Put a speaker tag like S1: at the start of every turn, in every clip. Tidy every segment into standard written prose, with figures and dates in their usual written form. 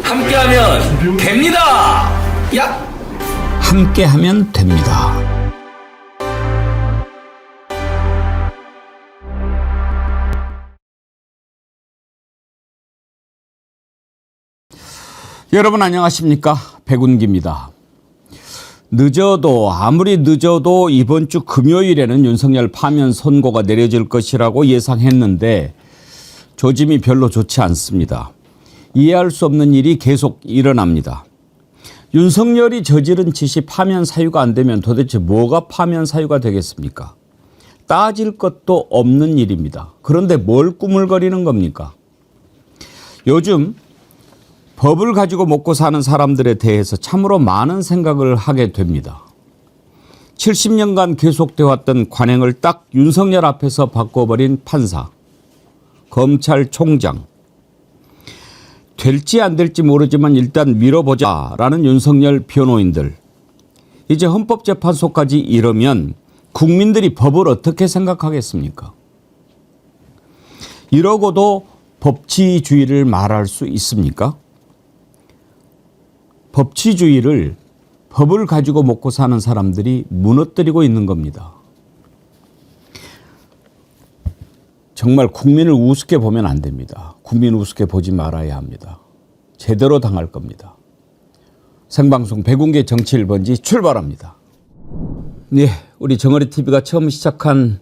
S1: 함께하면 됩니다. 야!
S2: 함께하면 됩니다. 여러분 안녕하십니까? 백운기입니다. 아무리 늦어도 이번 주 금요일에는 윤석열 파면 선고가 내려질 것이라고 예상했는데 조짐이 별로 좋지 않습니다. 이해할 수 없는 일이 계속 일어납니다. 윤석열이 저지른 짓이 파면 사유가 안 되면 도대체 뭐가 파면 사유가 되겠습니까? 따질 것도 없는 일입니다. 그런데 뭘 꾸물거리는 겁니까? 요즘 법을 가지고 먹고 사는 사람들에 대해서 참으로 많은 생각을 하게 됩니다. 70년간 계속돼 왔던 관행을 딱 윤석열 앞에서 바꿔버린 판사, 검찰총장. 될지 안 될지 모르지만 일단 밀어보자라는 윤석열 변호인들. 이제 헌법재판소까지 이러면 국민들이 법을 어떻게 생각하겠습니까? 이러고도 법치주의를 말할 수 있습니까? 법치주의를 법을 가지고 먹고 사는 사람들이 무너뜨리고 있는 겁니다. 정말 국민을 우습게 보면 안 됩니다. 국민 우습게 보지 말아야 합니다. 제대로 당할 겁니다. 생방송 백운계 정치 1번지 출발합니다. 네, 우리 정어리TV가 처음 시작한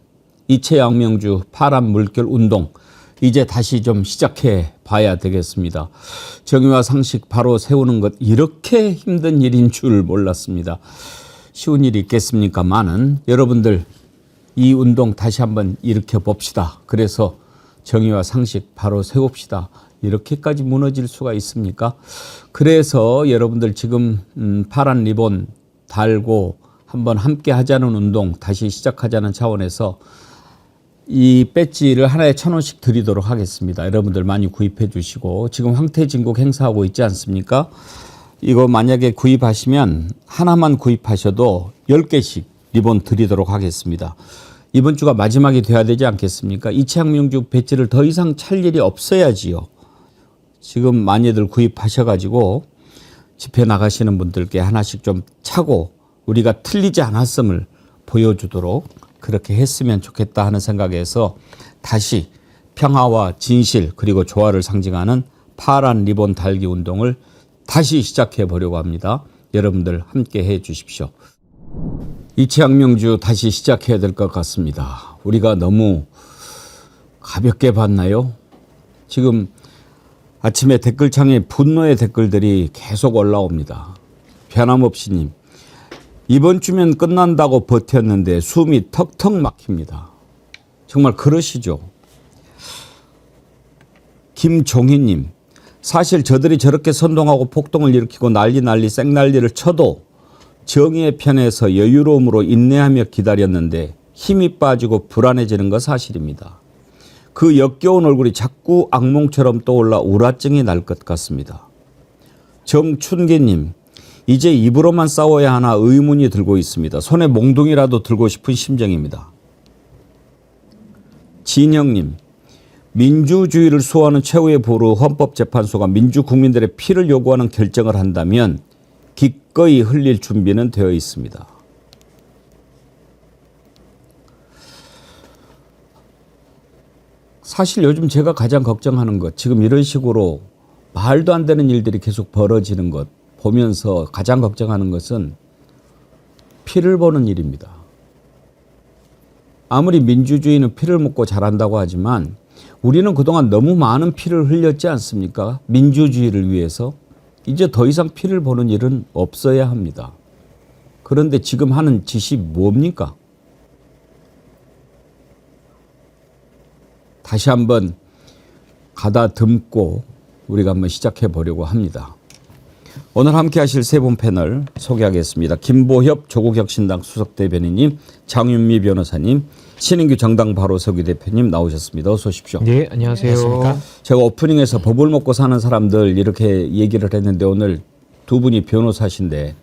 S2: 이채양명주 파란 물결 운동 이제 다시 좀 시작해 봐야 되겠습니다. 정의와 상식 바로 세우는 것 이렇게 힘든 일인 줄 몰랐습니다. 쉬운 일이 있겠습니까마는 여러분들 이 운동 다시 한번 일으켜 봅시다. 그래서 정의와 상식 바로 세웁시다. 이렇게까지 무너질 수가 있습니까? 그래서 여러분들 지금 파란 리본 달고 한번 함께 하자는 운동 다시 시작하자는 차원에서 이 배지를 하나에 1,000원씩 드리도록 하겠습니다. 여러분들 많이 구입해 주시고 지금 황태진국 행사하고 있지 않습니까? 이거 만약에 구입하시면 하나만 구입하셔도 10개씩 리본 드리도록 하겠습니다. 이번 주가 마지막이 돼야 되지 않겠습니까? 이채양명주 배지를 더 이상 찰 일이 없어야지요. 지금 많이들 구입하셔가지고 집회 나가시는 분들께 하나씩 좀 차고 우리가 틀리지 않았음을 보여주도록 그렇게 했으면 좋겠다 하는 생각에서 다시 평화와 진실 그리고 조화를 상징하는 파란 리본 달기 운동을 다시 시작해 보려고 합니다. 여러분들 함께 해 주십시오. 이채양명주 다시 시작해야 될 것 같습니다. 우리가 너무 가볍게 봤나요? 지금 아침에 댓글창에 분노의 댓글들이 계속 올라옵니다. 변함없이님. 이번 주면 끝난다고 버텼는데 숨이 턱턱 막힙니다. 정말 그러시죠? 김종희님. 사실 저들이 저렇게 선동하고 폭동을 일으키고 난리 생난리를 쳐도 정의의 편에서 여유로움으로 인내하며 기다렸는데 힘이 빠지고 불안해지는 건 사실입니다. 그 역겨운 얼굴이 자꾸 악몽처럼 떠올라 우라증이 날 것 같습니다. 정춘계님. 이제 입으로만 싸워야 하나 의문이 들고 있습니다. 손에 몽둥이라도 들고 싶은 심정입니다. 진영님. 민주주의를 수호하는 최후의 보루 헌법재판소가 민주 국민들의 피를 요구하는 결정을 한다면 기꺼이 흘릴 준비는 되어 있습니다. 사실 요즘 제가 가장 걱정하는 것, 지금 이런 식으로 말도 안 되는 일들이 계속 벌어지는 것 보면서 가장 걱정하는 것은 피를 보는 일입니다. 아무리 민주주의는 피를 먹고 자란다고 하지만 우리는 그동안 너무 많은 피를 흘렸지 않습니까? 민주주의를 위해서. 이제 더 이상 피를 보는 일은 없어야 합니다. 그런데 지금 하는 짓이 뭡니까? 다시 한번 가다듬고 우리가 한번 시작해 보려고 합니다. 오늘 함께 하실 세 분 패널 소개하겠습니다. 김보협 조국혁신당 수석대변인님, 장윤미 변호사님, 신인규 정당 바로서기 대표님 나오셨습니다. 어서 오십시오.
S3: 네, 안녕하세요.
S2: 안녕하십니까? 제가 오프닝에서 법을 먹고 사는 사람들 이렇게 얘기를 했는데 오늘 두 분이 변호사신데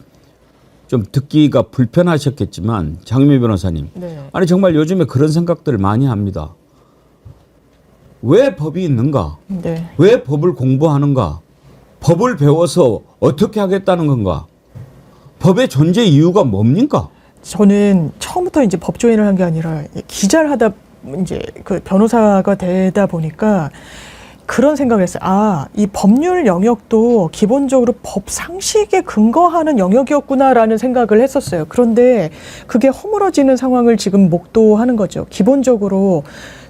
S2: 좀 듣기가 불편하셨겠지만 장윤미 변호사님.
S4: 네.
S2: 아니 정말 요즘에 그런 생각들을 많이 합니다. 왜 법이 있는가?
S4: 네.
S2: 왜 법을 공부하는가? 법을 배워서 어떻게 하겠다는 건가? 법의 존재 이유가 뭡니까?
S3: 저는 처음부터 이제 법조인을 한 게 아니라 기자를 하다 이제 그 변호사가 되다 보니까 그런 생각을 했어요. 아, 이 법률 영역도 기본적으로 법 상식에 근거하는 영역이었구나라는 생각을 했었어요. 그런데 그게 허물어지는 상황을 지금 목도하는 거죠. 기본적으로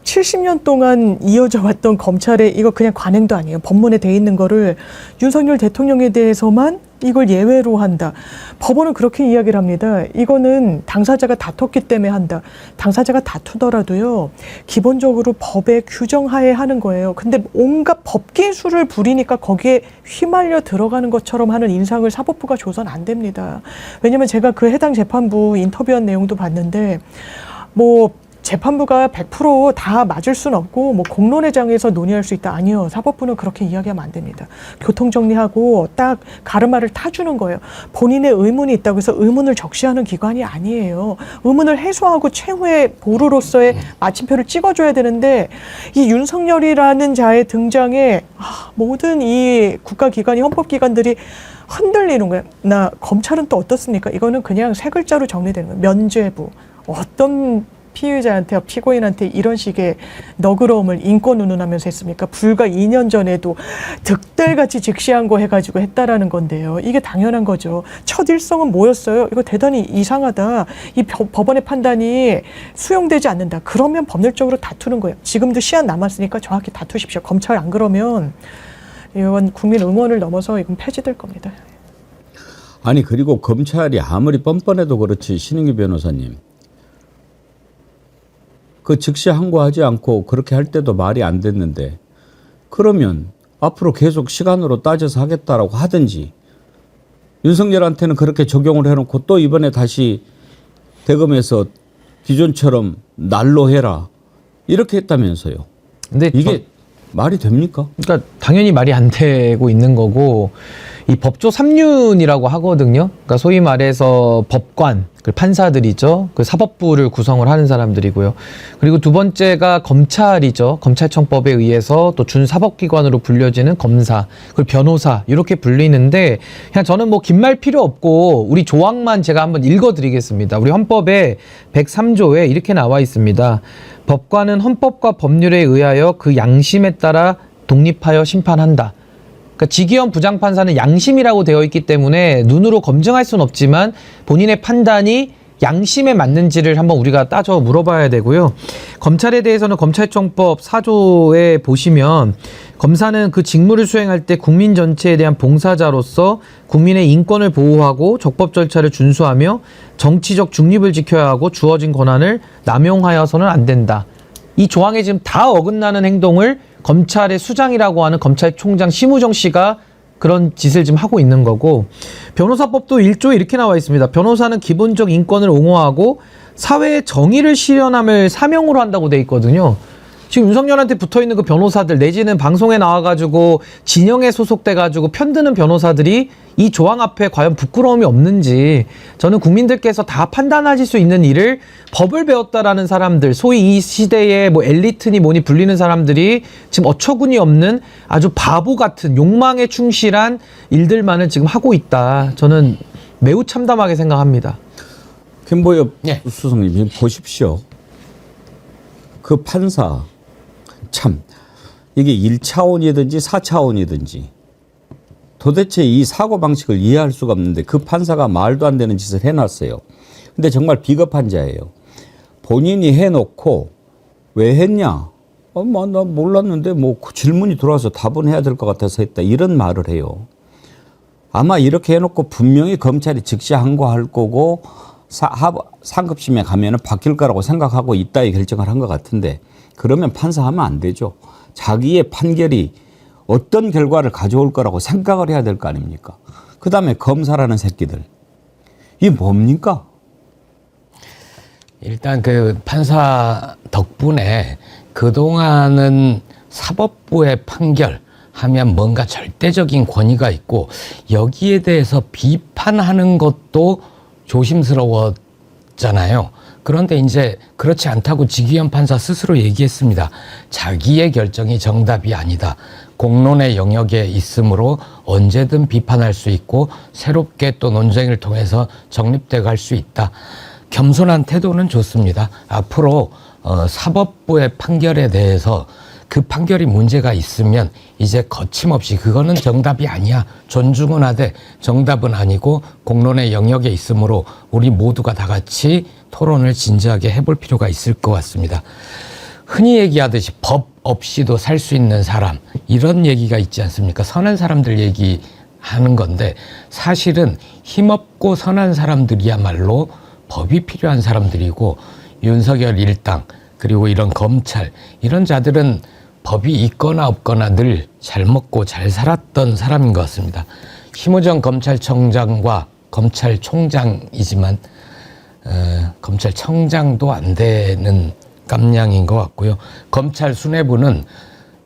S3: 70년 동안 이어져 왔던 검찰의 이거 그냥 관행도 아니에요. 법문에 돼 있는 거를 윤석열 대통령에 대해서만 이걸 예외로 한다. 법원은 그렇게 이야기를 합니다. 이거는 당사자가 다퉜기 때문에 한다. 당사자가 다투더라도요. 기본적으로 법의 규정하에 하는 거예요. 근데 온갖 법기술을 부리니까 거기에 휘말려 들어가는 것처럼 하는 인상을 사법부가 줘서는 안 됩니다. 왜냐하면 제가 그 해당 재판부 인터뷰한 내용도 봤는데 뭐 재판부가 100% 다 맞을 수는 없고 뭐 공론의 장에서 논의할 수 있다. 아니요. 사법부는 그렇게 이야기하면 안 됩니다. 교통정리하고 딱 가르마를 타주는 거예요. 본인의 의문이 있다고 해서 의문을 적시하는 기관이 아니에요. 의문을 해소하고 최후의 보루로서의 마침표를 찍어줘야 되는데 이 윤석열이라는 자의 등장에 모든 이 국가기관이 헌법기관들이 흔들리는 거예요. 나 검찰은 또 어떻습니까? 이거는 그냥 세 글자로 정리되는 거예요. 면죄부. 어떤 피의자한테 피고인한테 이런 식의 너그러움을 인권 운운하면서 했습니까? 불과 2년 전에도 득달같이 직시한 거 해가지고 했다라는 건데요. 이게 당연한 거죠. 첫 일성은 뭐였어요? 이거 대단히 이상하다. 이 법원의 판단이 수용되지 않는다. 그러면 법률적으로 다투는 거예요. 지금도 시한 남았으니까 정확히 다투십시오. 검찰 안 그러면 이건 국민 응원을 넘어서 이건 폐지될 겁니다.
S2: 아니 그리고 검찰이 아무리 뻔뻔해도 그렇지 신인규 변호사님. 그 즉시 항고하지 않고 그렇게 할 때도 말이 안 됐는데 그러면 앞으로 계속 시간으로 따져서 하겠다라고 하든지 윤석열한테는 그렇게 적용을 해놓고 또 이번에 다시 대검에서 기존처럼 날로 해라 이렇게 했다면서요. 근데 이게 말이 됩니까?
S4: 그러니까 당연히 말이 안 되고 있는 거고 이 법조 3륜이라고 하거든요. 그러니까 소위 말해서 법관, 그 판사들이죠. 그 사법부를 구성을 하는 사람들이고요. 그리고 두 번째가 검찰이죠. 검찰청법에 의해서 또 준사법기관으로 불려지는 검사, 그리고 변호사 이렇게 불리는데 그냥 저는 뭐 긴 말 필요 없고 우리 조항만 제가 한번 읽어드리겠습니다. 우리 헌법에 103조에 이렇게 나와 있습니다. 법관은 헌법과 법률에 의하여 그 양심에 따라 독립하여 심판한다. 그러니까 지기현 부장판사는 양심이라고 되어 있기 때문에 눈으로 검증할 수는 없지만 본인의 판단이 양심에 맞는지를 한번 우리가 따져 물어봐야 되고요. 검찰에 대해서는 검찰청법 4조에 보시면 검사는 그 직무를 수행할 때 국민 전체에 대한 봉사자로서 국민의 인권을 보호하고 적법 절차를 준수하며 정치적 중립을 지켜야 하고 주어진 권한을 남용하여서는 안 된다. 이 조항에 지금 다 어긋나는 행동을 검찰의 수장이라고 하는 검찰총장 심우정 씨가 그런 짓을 지금 하고 있는 거고 변호사법도 1조에 이렇게 나와 있습니다. 변호사는 기본적 인권을 옹호하고 사회의 정의를 실현함을 사명으로 한다고 돼 있거든요. 지금 윤석열한테 붙어있는 그 변호사들 내지는 방송에 나와가지고 진영에 소속돼가지고 편드는 변호사들이 이 조항 앞에 과연 부끄러움이 없는지 저는 국민들께서 다 판단하실 수 있는 일을 법을 배웠다라는 사람들 소위 이 시대에 뭐 엘리트니 뭐니 불리는 사람들이 지금 어처구니 없는 아주 바보 같은 욕망에 충실한 일들만을 지금 하고 있다. 저는 매우 참담하게 생각합니다.
S2: 김보엽 수석님 보십시오. 그 판사 참 이게 1차원이든지 4차원이든지 도대체 이 사고방식을 이해할 수가 없는데 그 판사가 말도 안 되는 짓을 해놨어요. 근데 정말 비겁한 자예요. 본인이 해놓고 왜 했냐? 나 몰랐는데 뭐 질문이 들어와서 답은 해야 될 것 같아서 했다. 이런 말을 해요. 아마 이렇게 해놓고 분명히 검찰이 즉시 항고할 거고 상급심에 가면은 바뀔 거라고 생각하고 이따위 결정을 한 것 같은데 그러면 판사하면 안 되죠. 자기의 판결이 어떤 결과를 가져올 거라고 생각을 해야 될 거 아닙니까? 그 다음에 검사라는 새끼들. 이게 뭡니까?
S1: 일단 그 판사 덕분에 그동안은 사법부의 판결 하면 뭔가 절대적인 권위가 있고 여기에 대해서 비판하는 것도 조심스러웠잖아요. 그런데 이제 그렇지 않다고 지기현 판사 스스로 얘기했습니다. 자기의 결정이 정답이 아니다. 공론의 영역에 있으므로 언제든 비판할 수 있고 새롭게 또 논쟁을 통해서 정립돼 갈 수 있다. 겸손한 태도는 좋습니다. 앞으로 사법부의 판결에 대해서 그 판결이 문제가 있으면 이제 거침없이 그거는 정답이 아니야. 존중은 하되 정답은 아니고 공론의 영역에 있으므로 우리 모두가 다 같이 토론을 진지하게 해볼 필요가 있을 것 같습니다. 흔히 얘기하듯이 법 없이도 살 수 있는 사람, 이런 얘기가 있지 않습니까? 선한 사람들 얘기하는 건데 사실은 힘없고 선한 사람들이야말로 법이 필요한 사람들이고 윤석열 일당 그리고 이런 검찰 이런 자들은 법이 있거나 없거나 늘 잘 먹고 잘 살았던 사람인 것 같습니다. 심우정 검찰청장과 검찰총장이지만 검찰청장도 안 되는 깜냥인 것 같고요. 검찰 수뇌부는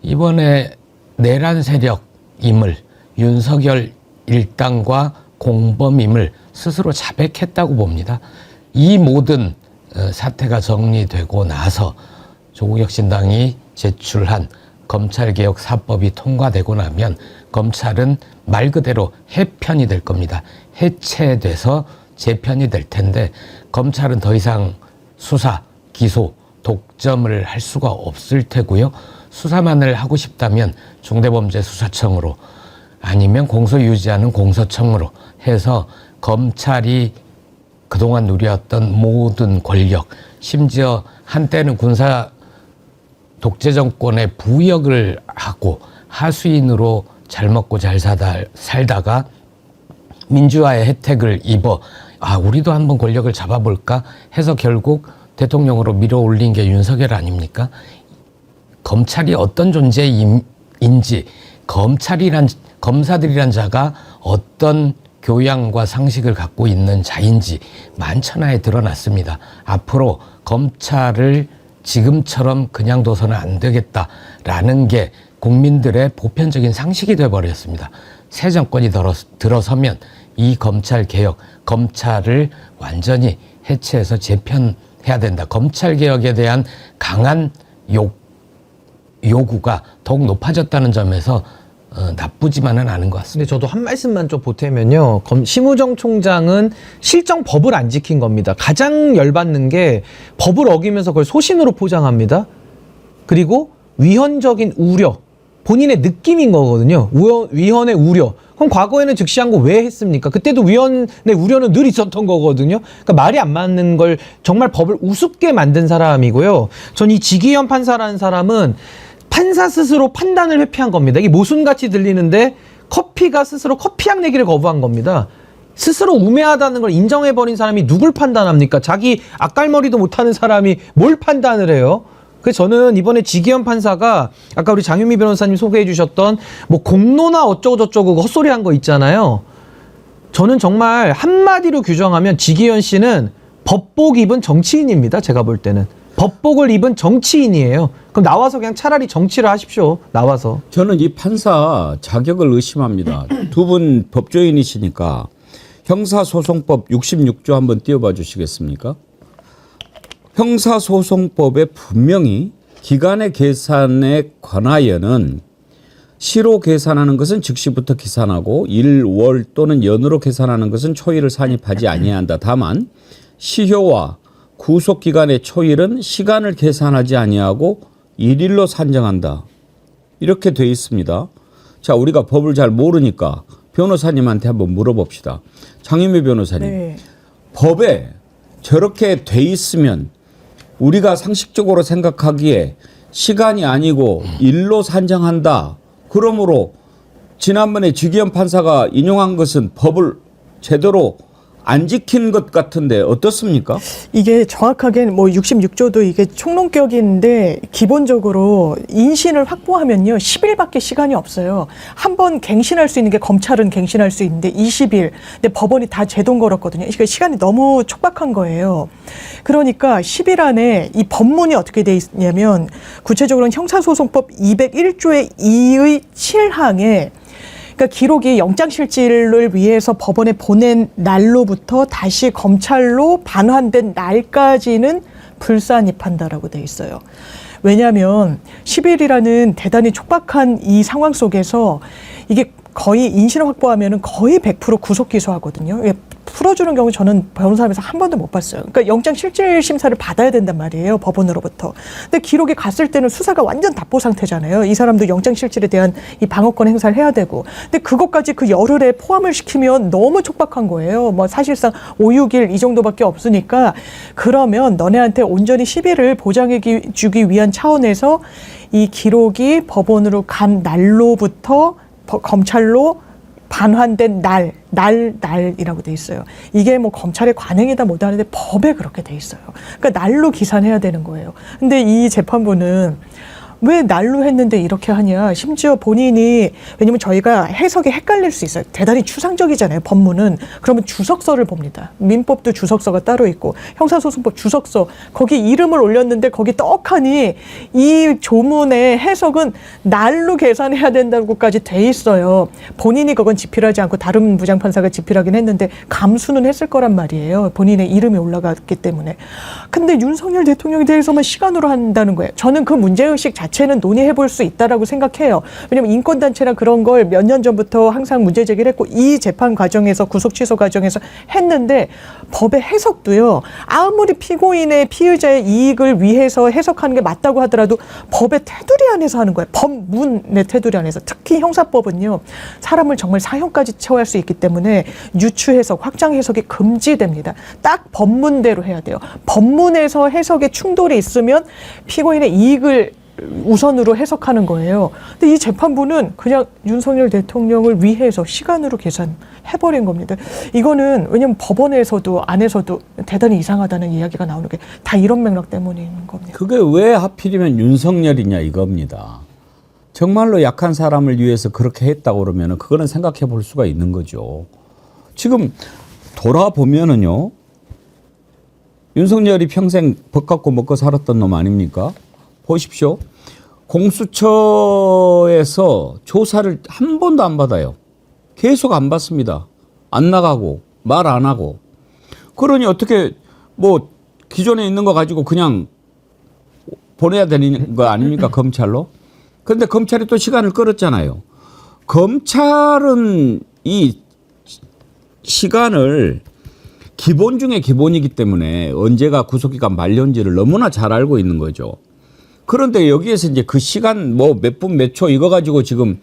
S1: 이번에 내란 세력임을 윤석열 일당과 공범임을 스스로 자백했다고 봅니다. 이 모든 사태가 정리되고 나서 조국혁신당이 제출한 검찰개혁 4법이 통과되고 나면 검찰은 말 그대로 해편이 될 겁니다. 해체돼서 재편이 될 텐데 검찰은 더 이상 수사, 기소, 독점을 할 수가 없을 테고요. 수사만을 하고 싶다면 중대범죄수사청으로 아니면 공소유지하는 공소청으로 해서 검찰이 그동안 누렸던 모든 권력, 심지어 한때는 군사 독재 정권의 부역을 하고 하수인으로 잘 먹고 잘 살다가 민주화의 혜택을 입어 우리도 한번 권력을 잡아볼까 해서 결국 대통령으로 밀어올린 게 윤석열 아닙니까? 검찰이 어떤 존재인지 검사들이란 자가 어떤 교양과 상식을 갖고 있는 자인지 만천하에 드러났습니다. 앞으로 검찰을 지금처럼 그냥 둬서는 안 되겠다라는 게 국민들의 보편적인 상식이 돼버렸습니다. 새 정권이 들어서면 이 검찰개혁, 검찰을 완전히 해체해서 재편해야 된다. 검찰개혁에 대한 강한 요구가 더욱 높아졌다는 점에서 나쁘지만은 않은 것 같습니다.
S4: 근데 저도 한 말씀만 좀 보태면요. 심우정 총장은 실정 법을 안 지킨 겁니다. 가장 열받는 게 법을 어기면서 그걸 소신으로 포장합니다. 그리고 위헌적인 우려, 본인의 느낌인 거거든요. 위헌의 우려. 그럼 과거에는 즉시한 거 왜 했습니까? 그때도 위헌의 우려는 늘 있었던 거거든요. 그러니까 말이 안 맞는 걸 정말 법을 우습게 만든 사람이고요. 전 이 지기현 판사라는 사람은 판사 스스로 판단을 회피한 겁니다. 이게 모순같이 들리는데 커피가 스스로 커피향 내기를 거부한 겁니다. 스스로 우매하다는 걸 인정해버린 사람이 누굴 판단합니까? 자기 앞갈머리도 못하는 사람이 뭘 판단을 해요? 그래서 저는 이번에 지기현 판사가 아까 우리 장윤미 변호사님 소개해 주셨던 뭐 공론화 어쩌고저쩌고 헛소리 한 거 있잖아요. 저는 정말 한마디로 규정하면 지기현 씨는 법복 입은 정치인입니다. 제가 볼 때는. 법복을 입은 정치인이에요. 그럼 나와서 그냥 차라리 정치를 하십시오. 나와서.
S2: 저는 이 판사 자격을 의심합니다. 두 분 법조인이시니까 형사소송법 66조 한번 띄워봐 주시겠습니까? 형사소송법에 분명히 기간의 계산에 관하여는 시로 계산하는 것은 즉시부터 계산하고 일, 월 또는 연으로 계산하는 것은 초일을 산입하지 아니한다. 다만 시효와 구속기간의 초일은 시간을 계산하지 아니하고 일일로 산정한다. 이렇게 돼 있습니다. 자, 우리가 법을 잘 모르니까 변호사님한테 한번 물어봅시다. 장윤미 변호사님,
S3: 네.
S2: 법에 저렇게 돼 있으면 우리가 상식적으로 생각하기에 시간이 아니고 일로 산정한다. 그러므로 지난번에 지기현 판사가 인용한 것은 법을 제대로 안 지킨 것 같은데 어떻습니까?
S3: 이게 정확하게 뭐 66조도 이게 총론격인데 기본적으로 인신을 확보하면요 10일밖에 시간이 없어요. 한 번 갱신할 수 있는 게 검찰은 갱신할 수 있는데 20일. 근데 법원이 다 제동 걸었거든요. 그러니까 시간이 너무 촉박한 거예요. 그러니까 10일 안에 이 법문이 어떻게 돼 있냐면 구체적으로는 형사소송법 201조의 2의 7항에 그러니까 기록이 영장실질을 위해서 법원에 보낸 날로부터 다시 검찰로 반환된 날까지는 불산입한다라고 돼 있어요. 왜냐하면 10일이라는 대단히 촉박한 이 상황 속에서 이게 거의 인신을 확보하면은 거의 100% 구속 기소하거든요. 이게 풀어주는 경우 저는 변호사하면서 한 번도 못 봤어요. 그러니까 영장 실질 심사를 받아야 된단 말이에요, 법원으로부터. 근데 기록이 갔을 때는 수사가 완전 답보 상태잖아요. 이 사람도 영장 실질에 대한 이 방어권 행사를 해야 되고. 근데 그것까지 그 열흘에 포함을 시키면 너무 촉박한 거예요. 뭐 사실상 5, 6일 이 정도밖에 없으니까 그러면 너네한테 온전히 10일을 보장해 주기 위한 차원에서 이 기록이 법원으로 간 날로부터 검찰로 반환된 날이라고 돼 있어요. 이게 뭐 검찰의 관행이다 뭐다 하는데 법에 그렇게 돼 있어요. 그러니까 날로 기산해야 되는 거예요. 근데 이 재판부는 왜 날로 했는데 이렇게 하냐. 심지어 본인이, 왜냐면 저희가 해석이 헷갈릴 수 있어요. 대단히 추상적이잖아요, 법문은. 그러면 주석서를 봅니다. 민법도 주석서가 따로 있고 형사소송법 주석서, 거기 이름을 올렸는데 거기 떡하니 이 조문의 해석은 날로 계산해야 된다고까지 돼 있어요. 본인이 그건 집필하지 않고 다른 부장판사가 집필하긴 했는데 감수는 했을 거란 말이에요. 본인의 이름이 올라갔기 때문에. 근데 윤석열 대통령에 대해서만 시간으로 한다는 거예요. 저는 그 문제의식 자체는 논의해 볼 수 있다라고 생각해요. 왜냐하면 인권단체나 그런 걸 몇 년 전부터 항상 문제 제기를 했고 이 재판 과정에서 구속 취소 과정에서 했는데 법의 해석도요. 아무리 피고인의 피의자의 이익을 위해서 해석하는 게 맞다고 하더라도 법의 테두리 안에서 하는 거예요. 법문의 테두리 안에서. 특히 형사법은요. 사람을 정말 사형까지 처할 수 있기 때문에 유추 해석, 확장 해석이 금지됩니다. 딱 법문대로 해야 돼요. 법문에서 해석에 충돌이 있으면 피고인의 이익을 우선으로 해석하는 거예요. 근데 이 재판부는 그냥 윤석열 대통령을 위해서 시간으로 계산해버린 겁니다. 이거는 왜냐면 법원에서도 안에서도 대단히 이상하다는 이야기가 나오는 게 다 이런 맥락 때문인 겁니다.
S2: 그게 왜 하필이면 윤석열이냐 이겁니다. 정말로 약한 사람을 위해서 그렇게 했다고 그러면 그거는 생각해 볼 수가 있는 거죠. 지금 돌아보면은요. 윤석열이 평생 법 갖고 먹고 살았던 놈 아닙니까? 보십시오. 공수처에서 조사를 한 번도 안 받아요. 계속 안 받습니다. 안 나가고 말 안 하고. 그러니 어떻게 뭐 기존에 있는 거 가지고 그냥 보내야 되는 거 아닙니까? 검찰로. 그런데 검찰이 또 시간을 끌었잖아요. 검찰은 이 시간을 기본 중에 기본이기 때문에 언제가 구속기간 만료인지를 너무나 잘 알고 있는 거죠. 그런데 여기에서 이제 그 시간 뭐 몇 분 몇 초 이거 가지고 지금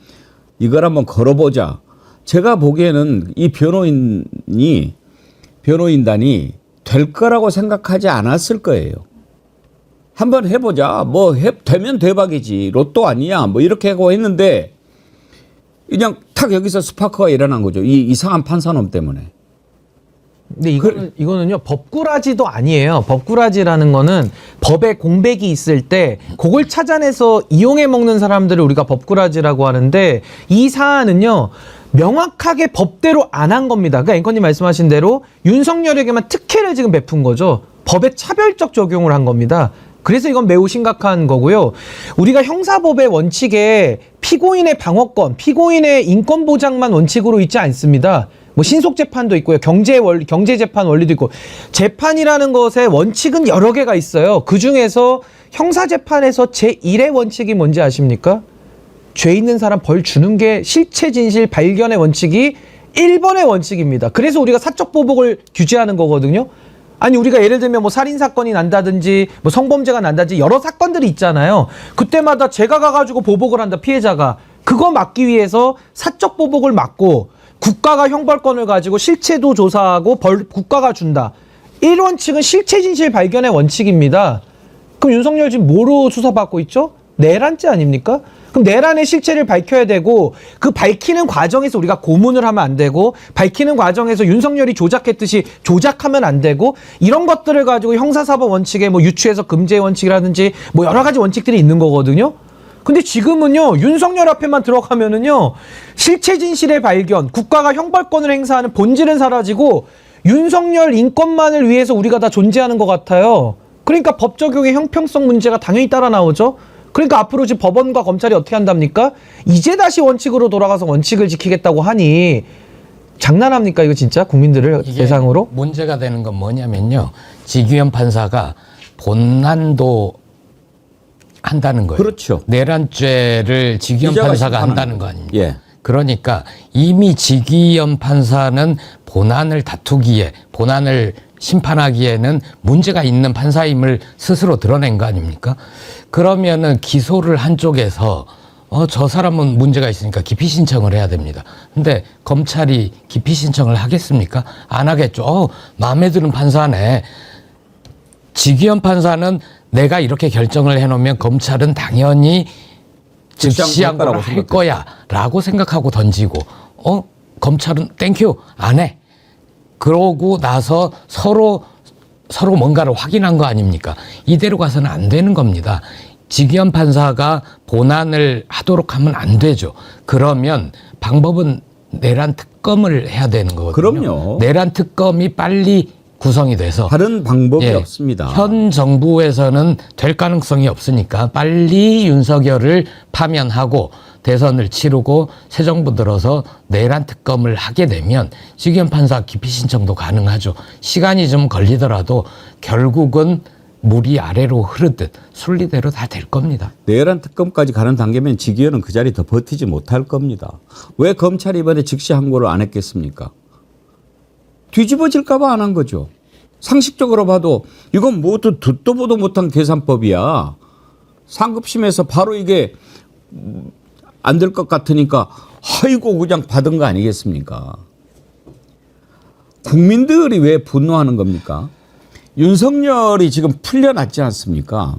S2: 이걸 한번 걸어보자. 제가 보기에는 이 변호인단이 될 거라고 생각하지 않았을 거예요. 한번 해보자. 뭐 되면 대박이지. 로또 아니야. 뭐 이렇게 하고 했는데 그냥 탁 여기서 스파크가 일어난 거죠. 이 이상한 판사놈 때문에.
S4: 근데 이거는요 법꾸라지도 아니에요. 법꾸라지라는 거는 법에 공백이 있을 때 그걸 찾아내서 이용해 먹는 사람들을 우리가 법꾸라지라고 하는데 이 사안은요 명확하게 법대로 안 한 겁니다. 그러니까 앵커님 말씀하신 대로 윤석열에게만 특혜를 지금 베푼 거죠. 법에 차별적 적용을 한 겁니다. 그래서 이건 매우 심각한 거고요. 우리가 형사법의 원칙에 피고인의 방어권, 피고인의 인권 보장만 원칙으로 있지 않습니다. 뭐 신속재판도 있고요. 경제재판 원리도 있고. 재판이라는 것의 원칙은 여러 개가 있어요. 그중에서 형사재판에서 제1의 원칙이 뭔지 아십니까? 죄 있는 사람 벌 주는 게 실체 진실 발견의 원칙이 1번의 원칙입니다. 그래서 우리가 사적 보복을 규제하는 거거든요. 아니 우리가 예를 들면 뭐 살인사건이 난다든지 뭐 성범죄가 난다든지 여러 사건들이 있잖아요. 그때마다 제가 가가지고 보복을 한다, 피해자가. 그거 막기 위해서 사적 보복을 막고 국가가 형벌권을 가지고 실체도 조사하고 국가가 준다. 1원칙은 실체 진실 발견의 원칙입니다. 그럼 윤석열 지금 뭐로 수사받고 있죠? 내란죄 아닙니까? 그럼 내란의 실체를 밝혀야 되고 그 밝히는 과정에서 우리가 고문을 하면 안 되고 밝히는 과정에서 윤석열이 조작했듯이 조작하면 안 되고 이런 것들을 가지고 형사사법 원칙에 뭐 유추해서 금지의 원칙이라든지 뭐 여러 가지 원칙들이 있는 거거든요. 근데 지금은요 윤석열 앞에만 들어가면은요 실체 진실의 발견, 국가가 형벌권을 행사하는 본질은 사라지고 윤석열 인권만을 위해서 우리가 다 존재하는 것 같아요. 그러니까 법 적용의 형평성 문제가 당연히 따라 나오죠. 그러니까 앞으로 지금 법원과 검찰이 어떻게 한답니까? 이제 다시 원칙으로 돌아가서 원칙을 지키겠다고 하니 장난합니까 이거 진짜 국민들을 대상으로?
S1: 문제가 되는 건 뭐냐면요. 지규현 판사가 본난도 한다는 거예요.
S2: 그렇죠.
S1: 내란죄를 지기현
S2: 기자가
S1: 판사가
S2: 심판하는
S1: 한다는 거 아닙니까?
S2: 예.
S1: 그러니까 이미 지기현 판사는 본안을 다투기에, 본안을 심판하기에는 문제가 있는 판사임을 스스로 드러낸 거 아닙니까? 그러면은 기소를 한 쪽에서 저 사람은 문제가 있으니까 기피 신청을 해야 됩니다. 근데 검찰이 기피 신청을 하겠습니까? 안 하겠죠. 마음에 드는 판사네. 지기현 판사는 내가 이렇게 결정을 해놓으면 검찰은 당연히 즉시항고를 할 거야 라고 생각하고 던지고 검찰은 땡큐 안 해. 그러고 나서 서로 뭔가를 확인한 거 아닙니까? 이대로 가서는 안 되는 겁니다. 지기현 판사가 본안을 하도록 하면 안 되죠. 그러면 방법은 내란 특검을 해야 되는 거거든요.
S2: 그럼요.
S1: 내란 특검이 빨리 구성이 돼서
S2: 다른 방법이
S1: 예,
S2: 없습니다.
S1: 현 정부에서는 될 가능성이 없으니까 빨리 윤석열을 파면하고 대선을 치르고 새 정부 들어서 내란 특검을 하게 되면 지기현 판사 기피 신청도 가능하죠. 시간이 좀 걸리더라도 결국은 물이 아래로 흐르듯 순리대로 다 될 겁니다.
S2: 내란 특검까지 가는 단계면 지기현은 그 자리 더 버티지 못할 겁니다. 왜 검찰이 이번에 즉시 항고를 안 했겠습니까? 뒤집어질까 봐 안 한 거죠. 상식적으로 봐도 이건 모두 듣도 보도 못한 계산법이야. 상급심에서 바로 이게 안 될 것 같으니까 아이고 그냥 받은 거 아니겠습니까? 국민들이 왜 분노하는 겁니까? 윤석열이 지금 풀려났지 않습니까?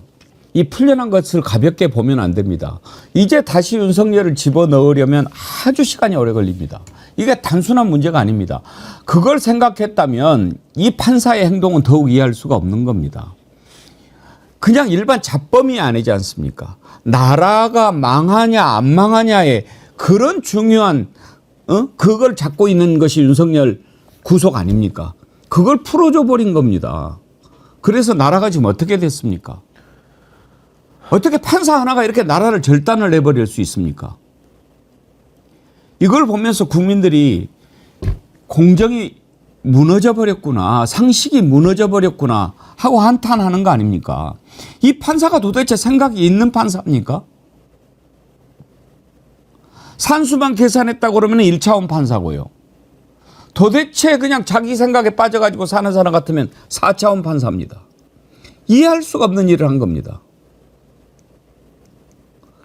S2: 이 풀려난 것을 가볍게 보면 안 됩니다. 이제 다시 윤석열을 집어넣으려면 아주 시간이 오래 걸립니다. 이게 단순한 문제가 아닙니다. 그걸 생각했다면 이 판사의 행동은 더욱 이해할 수가 없는 겁니다. 그냥 일반 잡범이 아니지 않습니까? 나라가 망하냐 안 망하냐의 그런 중요한 그걸 잡고 있는 것이 윤석열 구속 아닙니까? 그걸 풀어줘 버린 겁니다. 그래서 나라가 지금 어떻게 됐습니까? 어떻게 판사 하나가 이렇게 나라를 절단을 해버릴 수 있습니까? 이걸 보면서 국민들이 공정이 무너져 버렸구나, 상식이 무너져 버렸구나 하고 한탄하는 거 아닙니까? 이 판사가 도대체 생각이 있는 판사입니까? 산수만 계산했다고 그러면 1차원 판사고요. 도대체 그냥 자기 생각에 빠져가지고 사는 사람 같으면 4차원 판사입니다. 이해할 수가 없는 일을 한 겁니다.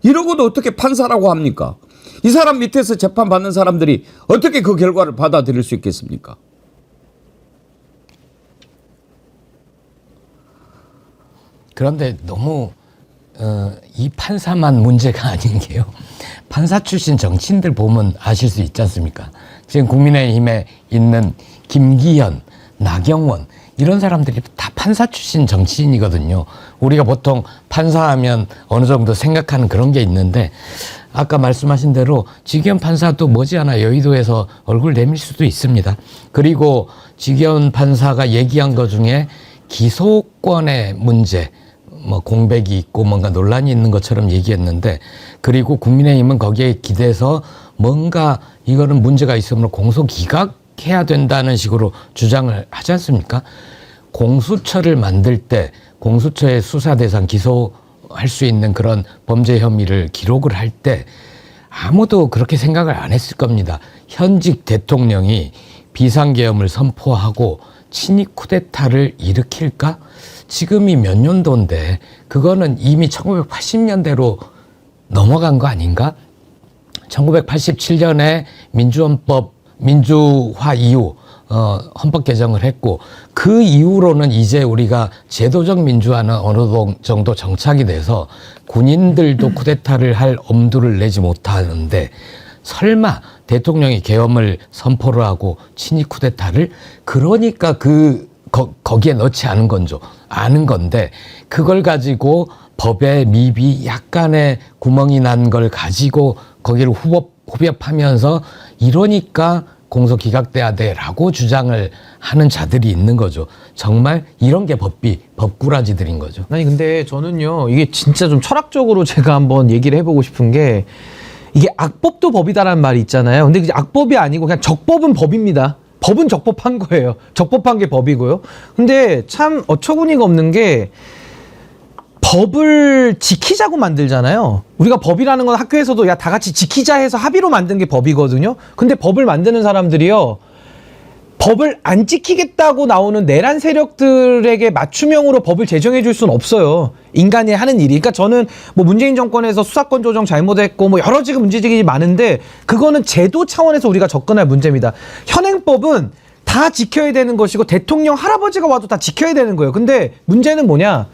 S2: 이러고도 어떻게 판사라고 합니까? 이 사람 밑에서 재판받는 사람들이 어떻게 그 결과를 받아들일 수 있겠습니까?
S1: 그런데 너무 이 판사만 문제가 아닌 게요. 판사 출신 정치인들 보면 아실 수 있지 않습니까? 지금 국민의힘에 있는 김기현, 나경원 이런 사람들이 다 판사 출신 정치인이거든요. 우리가 보통 판사하면 어느 정도 생각하는 그런 게 있는데 아까 말씀하신 대로 지기현 판사도 머지않아 여의도에서 얼굴 내밀 수도 있습니다. 그리고 지기현 판사가 얘기한 것 중에 기소권의 문제, 뭐 공백이 있고 뭔가 논란이 있는 것처럼 얘기했는데, 그리고 국민의힘은 거기에 기대서 뭔가 이거는 문제가 있으므로 공소 기각해야 된다는 식으로 주장을 하지 않습니까? 공수처를 만들 때 공수처의 수사 대상 기소할 수 있는 그런 범죄 혐의를 기록을 할 때 아무도 그렇게 생각을 안 했을 겁니다. 현직 대통령이 비상계엄을 선포하고 친위 쿠데타를 일으킬까? 지금이 몇 년도인데 그거는 이미 1980년대로 넘어간 거 아닌가? 1987년에 민주헌법 민주화 이후 헌법 개정을 했고 그 이후로는 이제 우리가 제도적 민주화는 어느 정도 정착이 돼서 군인들도 쿠데타를 할 엄두를 내지 못하는데 설마 대통령이 계엄을 선포를 하고 친위 쿠데타를 그러니까 거기에 넣지 않은 건죠. 아는 건데 그걸 가지고 법에 미비 약간의 구멍이 난 걸 가지고 거기를 후벼파면서 이러니까 공소 기각돼야 돼라고 주장을 하는 자들이 있는 거죠. 정말 이런 게 법꾸라지들인 거죠.
S4: 아니 근데 저는요 이게 진짜 좀 철학적으로 제가 한번 얘기를 해보고 싶은 게 이게 악법도 법이다라는 말이 있잖아요. 근데 그게 악법이 아니고 그냥 적법은 법입니다. 법은 적법한 거예요. 적법한 게 법이고요. 근데 참 어처구니가 없는 게 법을 지키자고 만들잖아요. 우리가 법이라는 건 학교에서도 야, 다 같이 지키자 해서 합의로 만든 게 법이거든요. 근데 법을 만드는 사람들이요, 법을 안 지키겠다고 나오는 내란 세력들에게 맞춤형으로 법을 제정해 줄 수는 없어요. 인간이 하는 일이. 그러니까 저는 뭐 문재인 정권에서 수사권 조정 잘못했고 뭐 여러 지금 문제제기 많은데 그거는 제도 차원에서 우리가 접근할 문제입니다. 현행법은 다 지켜야 되는 것이고 대통령 할아버지가 와도 다 지켜야 되는 거예요. 근데 문제는 뭐냐?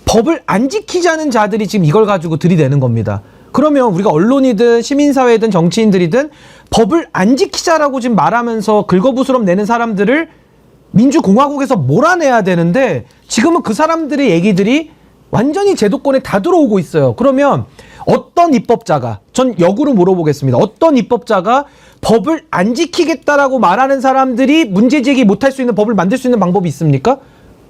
S4: 법을 안 지키자는 자들이 지금 이걸 가지고 들이대는 겁니다. 그러면 우리가 언론이든 시민사회든 정치인들이든 법을 안 지키자라고 지금 말하면서 긁어부스럼 내는 사람들을 민주공화국에서 몰아내야 되는데 지금은 그 사람들의 얘기들이 완전히 제도권에 다 들어오고 있어요. 그러면 어떤 입법자가, 전 역으로 물어보겠습니다. 어떤 입법자가 법을 안 지키겠다라고 말하는 사람들이 문제제기 못할 수 있는 법을 만들 수 있는 방법이 있습니까?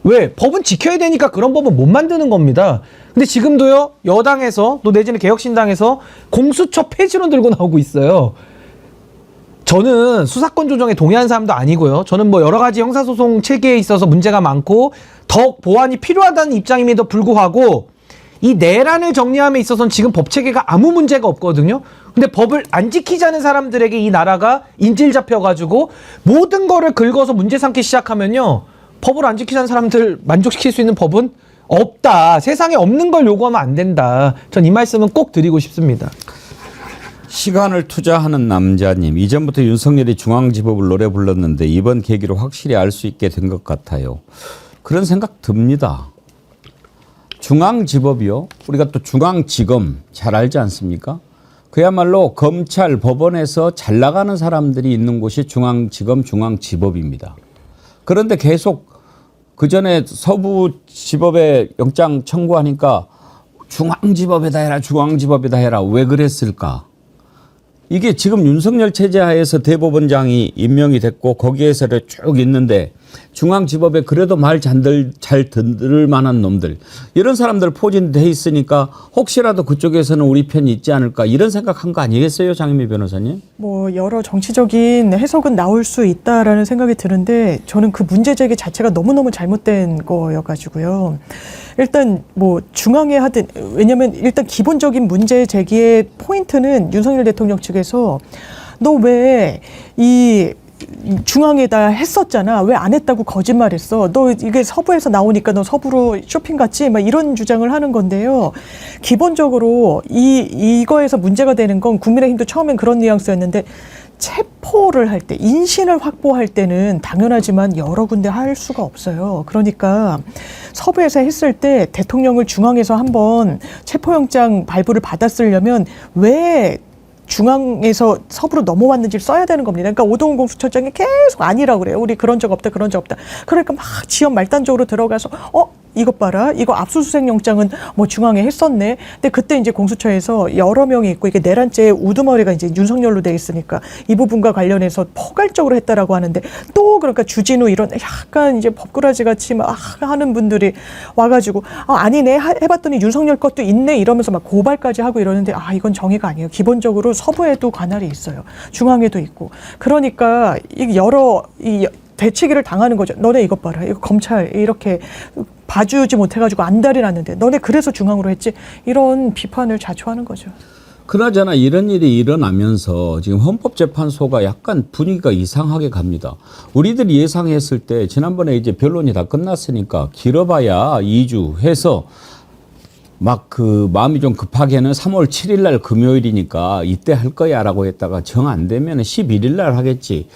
S4: 왜? 법은 지켜야 되니까 그런 법은 못 만드는 겁니다. 근데 지금도요, 여당에서 또 내지는 개혁신당에서 공수처 폐지론 들고 나오고 있어요. 저는 수사권 조정에 동의하는 사람도 아니고요. 저는 뭐 여러 가지 형사소송 체계에 있어서 문제가 많고 더욱 보완이 필요하다는 입장임에도 불구하고 이 내란을 정리함에 있어서는 지금 법 체계가 아무 문제가 없거든요. 근데 법을 안 지키자는 사람들에게 이 나라가 인질 잡혀가지고 모든 거를 긁어서 문제 삼기 시작하면요, 법을 안 지키자는 사람들 만족시킬 수 있는 법은 없다. 세상에 없는 걸 요구하면 안 된다. 전 이 말씀은 꼭 드리고 싶습니다.
S2: 시간을 투자하는 남자님, 이전부터 윤석열이 중앙지법을 노래 불렀는데 이번 계기로 확실히 알 수 있게 된 것 같아요. 그런 생각 듭니다. 중앙지법이요, 우리가 또 중앙지검 잘 알지 않습니까? 그야말로 검찰, 법원에서 잘 나가는 사람들이 있는 곳이 중앙지검, 중앙지법입니다. 그런데 계속 그전에 서부지법에 영장 청구하니까 중앙지법에다 해라, 중앙지법에다 해라. 왜 그랬을까? 이게 지금 윤석열 체제 하에서 대법원장이 임명이 됐고 거기에서 쭉 있는데 중앙지법에 그래도 말 잘 들을 만한 놈들, 이런 사람들 포진돼 있으니까 혹시라도 그쪽에서는 우리 편이 있지 않을까, 이런 생각한 거 아니겠어요, 장혜미 변호사님?
S3: 뭐 여러 정치적인 해석은 나올 수 있다라는 생각이 드는데 저는 그 문제 제기 자체가 너무너무 잘못된 거여가지고요. 일단 뭐 중앙에 하든, 왜냐면 일단 기본적인 문제 제기의 포인트는 윤석열 대통령 측에서 너 왜 이 중앙에다 했었잖아, 왜 안 했다고 거짓말했어, 너 이게 서부에서 나오니까 너 서부로 쇼핑 갔지, 막 이런 주장을 하는 건데요. 기본적으로 이거에서 문제가 되는 건 국민의힘도 처음엔 그런 뉘앙스였는데 체포를 할 때, 인신을 확보할 때는 당연하지만 여러 군데 할 수가 없어요. 그러니까 서부에서 했을 때 대통령을 중앙에서 한번 체포영장 발부를 받았으려면 왜 중앙에서 서부로 넘어왔는지를 써야 되는 겁니다. 그러니까 오동훈 공수처장이 계속 아니라고 그래요. 우리 그런 적 없다, 그런 적 없다. 그러니까 막 지연 말단적으로 들어가서 이것 봐라, 이거 압수수색 영장은 뭐 중앙에 했었네. 근데 그때 이제 공수처에서 여러 명이 있고 이게 내란죄의 우두머리가 이제 윤석열로 돼 있으니까 이 부분과 관련해서 포괄적으로 했다라고 하는데, 또 그러니까 주진우 이런 약간 이제 법꾸라지 같이 막 하는 분들이 와가지고 아니네 해봤더니 윤석열 것도 있네 이러면서 막 고발까지 하고 이러는데, 이건 정의가 아니에요. 기본적으로 서부에도 관할이 있어요. 중앙에도 있고. 그러니까 이 여러 대치기를 당하는 거죠. 너네 이것 봐라, 이거 검찰 이렇게 봐주지 못해가지고 안달이 났는데 너네 그래서 중앙으로 했지, 이런 비판을 자초하는 거죠.
S2: 그나저나 이런 일이 일어나면서 지금 헌법재판소가 약간 분위기가 이상하게 갑니다. 우리들이 예상했을 때 지난번에 이제 변론이 다 끝났으니까 길어봐야 2주 해서 막 그 마음이 좀 급하게는 3월 7일 날 금요일이니까 이때 할 거야 라고 했다가 정 안 되면 11일 날 하겠지.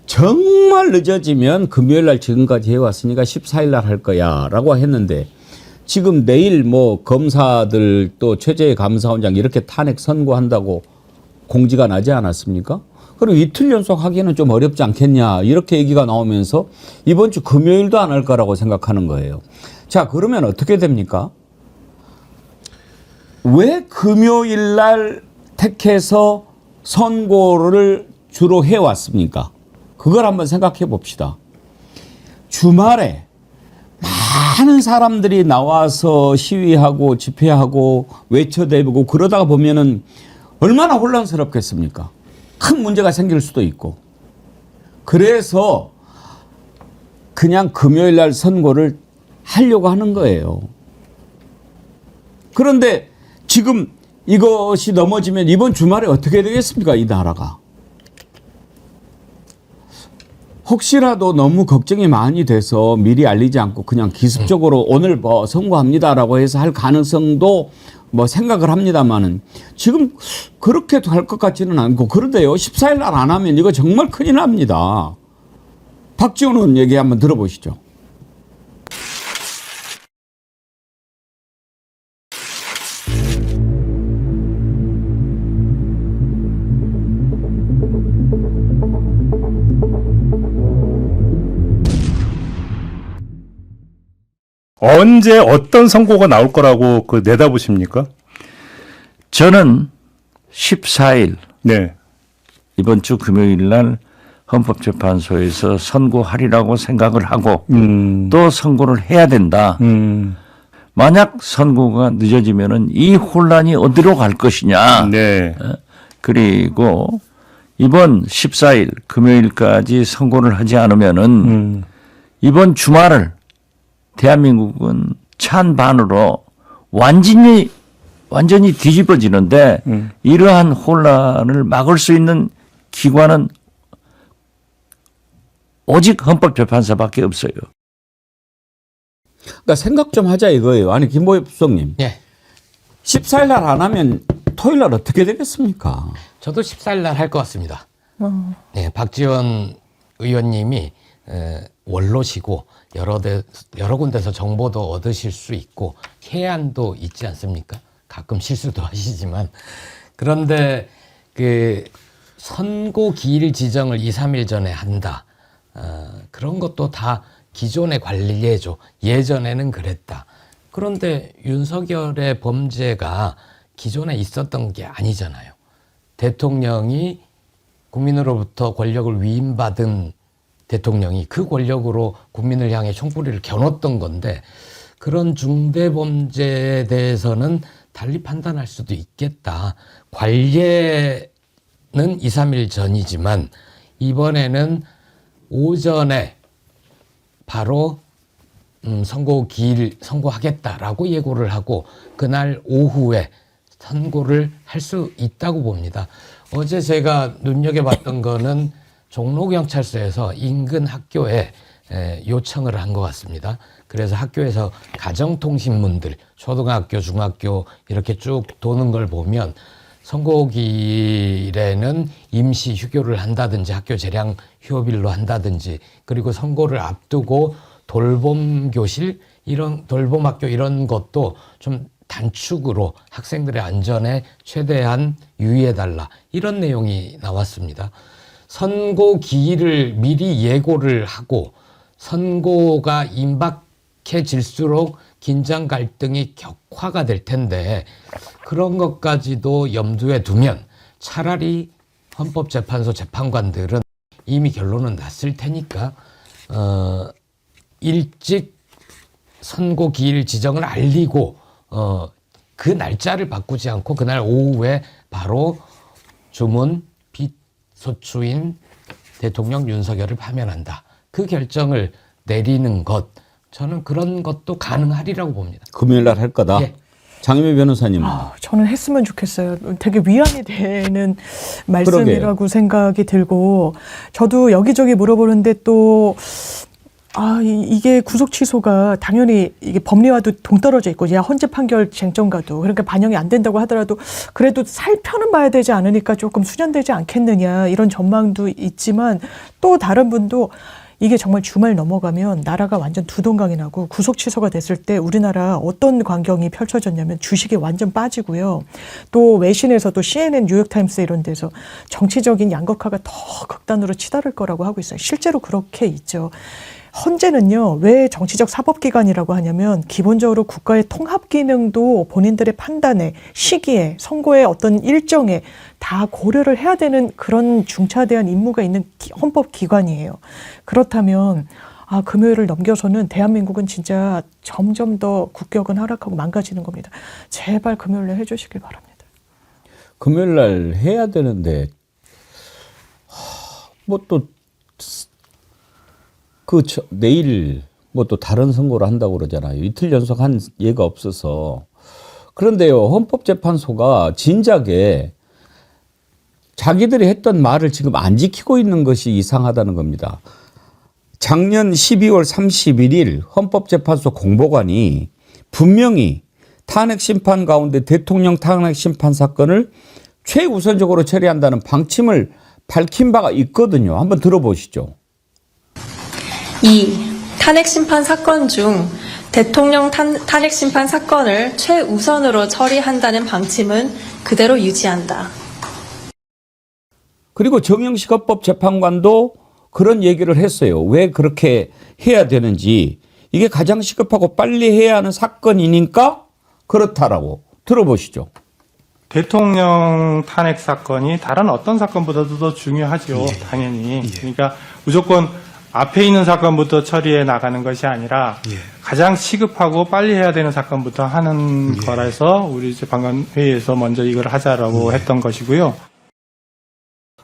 S2: 정말 늦어지면 금요일 날 지금까지 해왔으니까 14일 날 할 거야 라고 했는데, 지금 내일 뭐 검사들 또 최재해 감사원장 이렇게 탄핵 선고한다고 공지가 나지 않았습니까? 그리고 이틀 연속 하기에는 좀 어렵지 않겠냐, 이렇게 얘기가 나오면서 이번 주 금요일도 안 할 거라고 생각하는 거예요. 자, 그러면 어떻게 됩니까? 왜 금요일 날 택해서 선고를 주로 해왔습니까? 그걸 한번 생각해 봅시다. 주말에 많은 사람들이 나와서 시위하고 집회하고 외쳐대고 그러다가 보면은 얼마나 혼란스럽겠습니까? 큰 문제가 생길 수도 있고. 그래서 그냥 금요일 날 선고를 하려고 하는 거예요. 그런데 지금 이것이 넘어지면 이번 주말에 어떻게 되겠습니까? 이 나라가. 혹시라도 너무 걱정이 많이 돼서 미리 알리지 않고 그냥 기습적으로 오늘 뭐 선고합니다라고 해서 할 가능성도 뭐 생각을 합니다만은 지금 그렇게 할 것 같지는 않고 그런데요. 14일 날 안 하면 이거 정말 큰일 납니다. 박지원 의원 얘기 한번 들어보시죠.
S5: 언제 어떤 선고가 나올 거라고 내다보십니까?
S6: 저는 14일
S5: 네.
S6: 이번 주 금요일 날 헌법재판소에서 선고하리라고 생각을 하고 또 선고를 해야 된다. 만약 선고가 늦어지면은 이 혼란이 어디로 갈 것이냐.
S5: 네.
S6: 그리고 이번 14일 금요일까지 선고를 하지 않으면은 이번 주말을 대한민국은 찬반으로 완전히 뒤집어지는데 이러한 혼란을 막을 수 있는 기관은 오직 헌법재판소밖에 없어요.
S2: 그러니까 생각 좀 하자 이거예요. 아니 김보엽 부총님.
S1: 예.
S2: 14일 날 안 하면 토요일 날 어떻게 되겠습니까?
S1: 저도 14일 날 할 것 같습니다. 네, 박지원 의원님이 원로시고 여러 군데서 정보도 얻으실 수 있고 해안도 있지 않습니까? 가끔 실수도 하시지만 그런데 그 선고 기일 지정을 2, 3일 전에 한다. 그런 것도 다 기존의 관리예죠. 예전에는 그랬다. 그런데 윤석열의 범죄가 기존에 있었던 게 아니잖아요. 대통령이 국민으로부터 권력을 위임받은 대통령이 그 권력으로 국민을 향해 총구리를 겨눴던 건데 그런 중대범죄에 대해서는 달리 판단할 수도 있겠다. 관례는 2, 3일 전이지만 이번에는 오전에 바로 선고 기일 선고하겠다라고 예고를 하고 그날 오후에 선고를 할 수 있다고 봅니다. 어제 제가 눈여겨봤던 거는 종로경찰서에서 인근 학교에 요청을 한 것 같습니다. 그래서 학교에서 가정통신문들, 초등학교, 중학교 이렇게 쭉 도는 걸 보면 선고기일에는 임시 휴교를 한다든지 학교 재량 휴업일로 한다든지 그리고 선고를 앞두고 돌봄 교실 이런 돌봄 학교 이런 것도 좀 단축으로 학생들의 안전에 최대한 유의해달라 이런 내용이 나왔습니다. 선고 기일을 미리 예고를 하고 선고가 임박해질수록 긴장 갈등이 격화가 될 텐데 그런 것까지도 염두에 두면 차라리 헌법재판소 재판관들은 이미 결론은 났을 테니까 일찍 선고 기일 지정을 알리고 그 날짜를 바꾸지 않고 그날 오후에 바로 주문 비소추인 대통령 윤석열을 파면한다. 그 결정을 내리는 것 저는 그런 것도 가능하리라고 봅니다.
S2: 금요일 날 할 거다.
S1: 예.
S2: 장혜미 변호사님은
S3: 저는 했으면 좋겠어요. 되게 위안이 되는 말씀이라고 생각이 들고 저도 여기저기 물어보는데 또 이게 구속 취소가 당연히 이게 법리와도 동떨어져 있고, 헌재 판결 쟁점과도 그러니까 반영이 안 된다고 하더라도 그래도 살펴는 봐야 되지 않으니까 조금 수년되지 않겠느냐 이런 전망도 있지만 또 다른 분도 이게 정말 주말 넘어가면 나라가 완전 두동강이 나고 구속 취소가 됐을 때 우리나라 어떤 광경이 펼쳐졌냐면 주식이 완전 빠지고요. 또 외신에서도 CNN, 뉴욕타임스 이런 데서 정치적인 양극화가 더 극단으로 치달을 거라고 하고 있어요. 실제로 그렇게 있죠. 헌재는요, 왜 정치적 사법기관이라고 하냐면 기본적으로 국가의 통합 기능도 본인들의 판단에, 시기에, 선고의 어떤 일정에 다 고려를 해야 되는 그런 중차대한 임무가 있는 헌법기관이에요. 그렇다면 금요일을 넘겨서는 대한민국은 진짜 점점 더 국격은 하락하고 망가지는 겁니다. 제발 금요일에 해주시길 바랍니다.
S2: 금요일 날 해야 되는데 내일 또 다른 선고를 한다고 그러잖아요. 이틀 연속 한 예가 없어서 그런데요, 헌법재판소가 진작에 자기들이 했던 말을 지금 안 지키고 있는 것이 이상하다는 겁니다. 작년 12월 31일 헌법재판소 공보관이 분명히 탄핵심판 가운데 대통령 탄핵심판 사건을 최우선적으로 처리한다는 방침을 밝힌 바가 있거든요. 한번 들어보시죠.
S7: 2. 탄핵심판 사건 중 대통령 탄핵심판 사건을 최우선으로 처리한다는 방침은 그대로 유지한다.
S2: 그리고 정영식 헌법재판관도 그런 얘기를 했어요. 왜 그렇게 해야 되는지. 이게 가장 시급하고 빨리 해야 하는 사건이니까 그렇다라고. 들어보시죠.
S8: 대통령 탄핵 사건이 다른 어떤 사건보다도 더 중요하죠. 당연히. 그러니까 무조건 앞에 있는 사건부터 처리해 나가는 것이 아니라 가장 시급하고 빨리 해야 되는 사건부터 하는 거라서 우리 재판관회의에서 먼저 이걸 하자라고 했던 것이고요.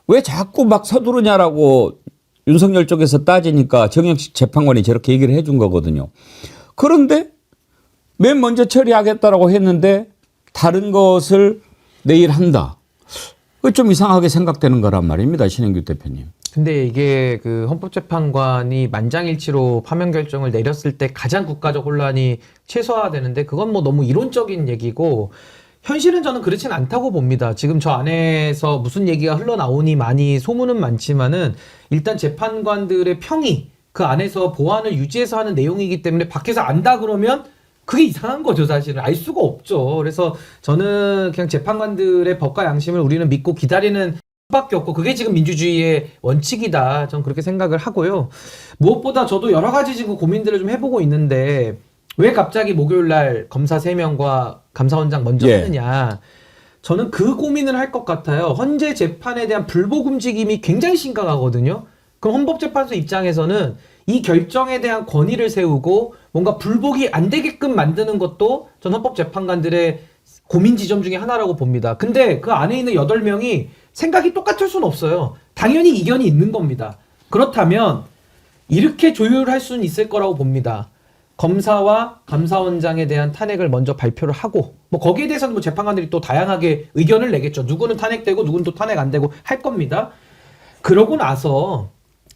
S2: 왜 자꾸 막 서두르냐라고 윤석열 쪽에서 따지니까 정영식 재판관이 저렇게 얘기를 해준 거거든요. 그런데 맨 먼저 처리하겠다라고 했는데 다른 것을 내일 한다. 좀 이상하게 생각되는 거란 말입니다. 신행규 대표님.
S4: 근데 이게 그 헌법재판관이 만장일치로 파면 결정을 내렸을 때 가장 국가적 혼란이 최소화되는데 그건 뭐 너무 이론적인 얘기고 현실은 저는 그렇진 않다고 봅니다. 지금 저 안에서 무슨 얘기가 흘러나오니 많이 소문은 많지만은 일단 재판관들의 평이 그 안에서 보안을 유지해서 하는 내용이기 때문에 밖에서 안다 그러면 그게 이상한 거죠. 사실은 알 수가 없죠. 그래서 저는 그냥 재판관들의 법과 양심을 우리는 믿고 기다리는 수밖에 없고 그게 지금 민주주의의 원칙이다. 저는 그렇게 생각을 하고요. 무엇보다 저도 여러 가지 지금 고민들을 좀 해보고 있는데 왜 갑자기 목요일 날 검사 3명과 감사원장 먼저 하느냐. 저는 그 고민을 할 것 같아요. 헌재 재판에 대한 불복 움직임이 굉장히 심각하거든요. 그럼 헌법재판소 입장에서는 이 결정에 대한 권위를 세우고 뭔가 불복이 안 되게끔 만드는 것도 전 헌법재판관들의 고민 지점 중에 하나라고 봅니다. 근데 그 안에 있는 8명이 생각이 똑같을 수는 없어요. 당연히 이견이 있는 겁니다. 그렇다면 이렇게 조율할 수는 있을 거라고 봅니다. 검사와 감사원장에 대한 탄핵을 먼저 발표를 하고 뭐 거기에 대해서는 뭐 재판관들이 또 다양하게 의견을 내겠죠. 누구는 탄핵되고 누구는 또 탄핵 안 되고 할 겁니다. 그러고 나서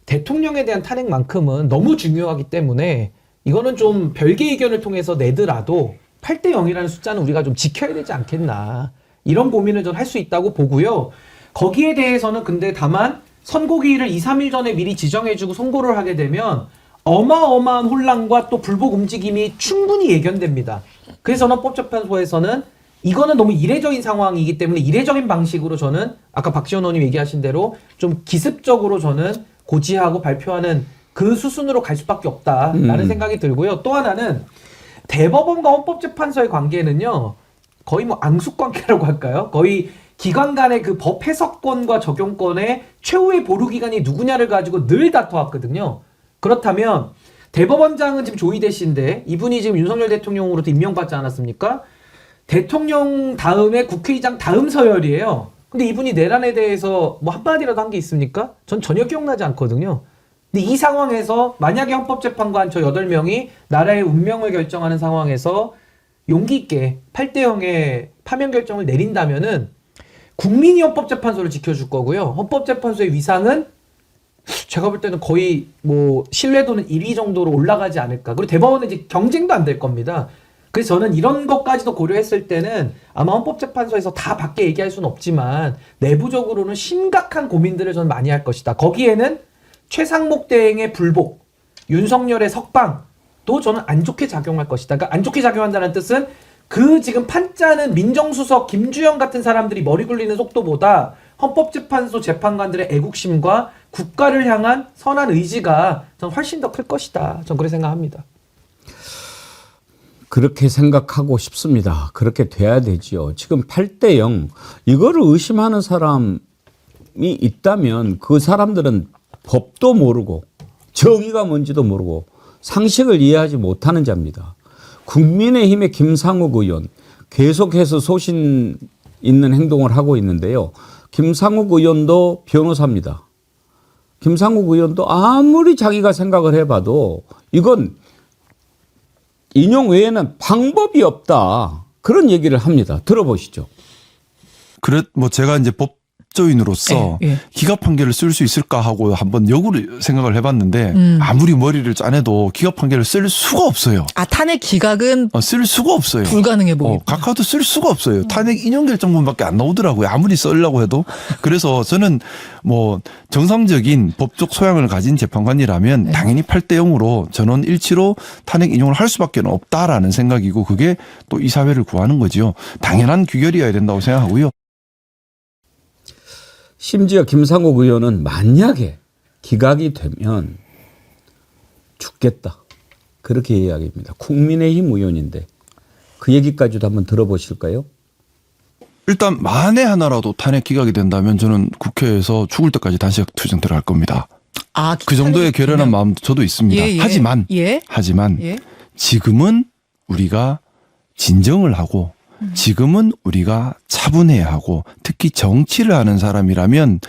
S4: 대통령에 대한 탄핵만큼은 너무 중요하기 때문에 이거는 좀 별개 의견을 통해서 내더라도 8대 0이라는 숫자는 우리가 좀 지켜야 되지 않겠나. 이런 고민을 전 할 수 있다고 보고요. 거기에 대해서는 근데 다만 선고기일을 2, 3일 전에 미리 지정해주고 선고를 하게 되면 어마어마한 혼란과 또 불복 움직임이 충분히 예견됩니다. 그래서 헌법재판소에서는 이거는 너무 이례적인 상황이기 때문에 이례적인 방식으로 저는 아까 박지원 의원님 얘기하신 대로 좀 기습적으로 저는 고지하고 발표하는 그 수순으로 갈 수밖에 없다라는 생각이 들고요. 또 하나는 대법원과 헌법재판소의 관계는요. 거의 뭐 앙숙관계라고 할까요? 거의 기관 간의 그 법 해석권과 적용권의 최후의 보루기관이 누구냐를 가지고 늘 다퉈왔거든요. 그렇다면 대법원장은 지금 조희대 씨인데 이분이 지금 윤석열 대통령으로도 임명받지 않았습니까? 대통령 다음에 국회의장 다음 서열이에요. 근데 이분이 내란에 대해서 뭐 한마디라도 한 게 있습니까? 전 전혀 기억나지 않거든요. 근데 이 상황에서 만약에 헌법재판관 저 8명이 나라의 운명을 결정하는 상황에서 용기 있게 8대 0의 파면 결정을 내린다면은 국민이 헌법재판소를 지켜줄 거고요. 헌법재판소의 위상은 제가 볼 때는 거의 뭐 신뢰도는 1위 정도로 올라가지 않을까. 그리고 대법원은 이제 경쟁도 안 될 겁니다. 그래서 저는 이런 것까지도 고려했을 때는 아마 헌법재판소에서 다 밖에 얘기할 수는 없지만 내부적으로는 심각한 고민들을 저는 많이 할 것이다. 거기에는 최상목 대행의 불복, 윤석열의 석방도 저는 안 좋게 작용할 것이다. 그러니까 안 좋게 작용한다는 뜻은 그 지금 판짜는 민정수석 김주영 같은 사람들이 머리 굴리는 속도보다 헌법재판소 재판관들의 애국심과 국가를 향한 선한 의지가 전 훨씬 더 클 것이다. 전 그렇게 생각합니다.
S2: 그렇게 생각하고 싶습니다. 그렇게 돼야 되지요. 지금 8대 0 이거를 의심하는 사람이 있다면 그 사람들은 법도 모르고 정의가 뭔지도 모르고 상식을 이해하지 못하는 자입니다. 국민의힘의 김상욱 의원 계속해서 소신 있는 행동을 하고 있는데요. 김상욱 의원도 변호사입니다. 김상욱 의원도 아무리 자기가 생각을 해봐도 이건 인용 외에는 방법이 없다. 그런 얘기를 합니다. 들어보시죠.
S9: 그래 뭐 제가 이제 법조인으로서
S10: 예, 예.
S9: 기각 판결을 쓸 수 있을까 하고 한번 역으로 생각을 해봤는데 아무리 머리를 짜내도 기각 판결을 쓸 수가 없어요.
S10: 아, 탄핵 기각은
S9: 쓸 수가 없어요.
S10: 불가능해 보입니다.
S9: 각하도 쓸 수가 없어요. 탄핵 인용 결정문밖에 안 나오더라고요. 아무리 쓰려고 해도. 그래서 저는 뭐 정상적인 법적 소양을 가진 재판관이라면
S10: 네.
S9: 당연히 8대 0으로 전원 일치로 탄핵 인용을 할 수밖에 없다라는 생각이고 그게 또 이 사회를 구하는 거지요. 당연한 규결이어야 된다고 생각하고요.
S2: 심지어 김상욱 의원은 만약에 기각이 되면 죽겠다. 그렇게 이야기합니다. 국민의힘 의원인데 그 얘기까지도 한번 들어보실까요?
S9: 일단 만에 하나라도 탄핵 기각이 된다면 저는 국회에서 죽을 때까지 단식 투쟁 들어갈 겁니다.
S10: 아,
S9: 그 정도의 결연한 마음도 저도 있습니다.
S10: 예, 예.
S9: 하지만
S10: 예.
S9: 하지만 지금은 우리가 진정을 하고 지금은 우리가 차분해야 하고 특히 정치를 하는 사람이라면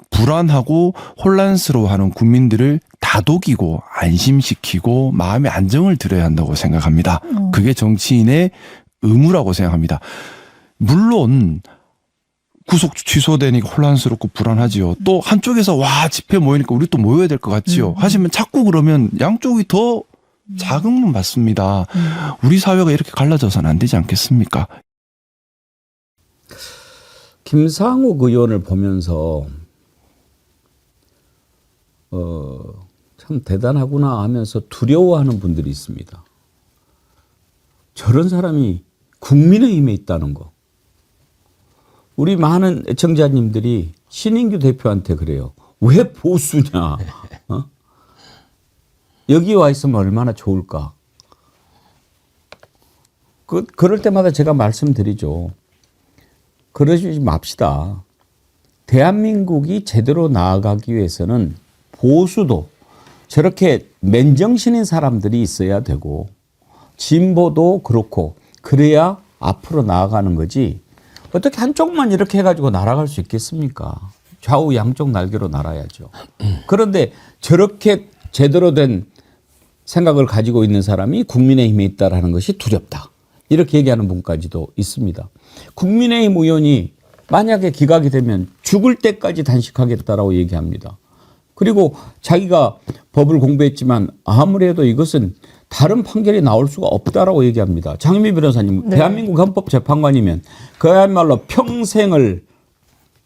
S9: 불안하고 혼란스러워하는 국민들을 다독이고 안심시키고 마음의 안정을 드려야 한다고 생각합니다. 그게 정치인의 의무라고 생각합니다. 물론 구속 취소되니까 혼란스럽고 불안하지요. 또 한쪽에서 와 집회 모이니까 우리 또 모여야 될 것 같지요. 하지만 자꾸 그러면 양쪽이 더 자극만 받습니다. 우리 사회가 이렇게 갈라져서는 안 되지 않겠습니까?
S2: 김상욱 의원을 보면서 참 대단하구나 하면서 두려워하는 분들이 있습니다. 저런 사람이 국민의힘에 있다는 거. 우리 많은 애청자님들이 신인규 대표한테 그래요. 왜 보수냐? 여기 와 있으면 얼마나 좋을까? 그럴 때마다 제가 말씀드리죠. 그러지 맙시다. 대한민국이 제대로 나아가기 위해서는 보수도 저렇게 맨정신인 사람들이 있어야 되고 진보도 그렇고 그래야 앞으로 나아가는 거지 어떻게 한쪽만 이렇게 해가지고 날아갈 수 있겠습니까? 좌우 양쪽 날개로 날아야죠. 그런데 저렇게 제대로 된 생각을 가지고 있는 사람이 국민의힘에 있다라는 것이 두렵다. 이렇게 얘기하는 분까지도 있습니다. 국민의힘 의원이 만약에 기각이 되면 죽을 때까지 단식하겠다라고 얘기합니다. 그리고 자기가 법을 공부했지만 아무래도 이것은 다른 판결이 나올 수가 없다라고 얘기합니다. 장미 변호사님,
S3: 네.
S2: 대한민국 헌법재판관이면 그야말로 평생을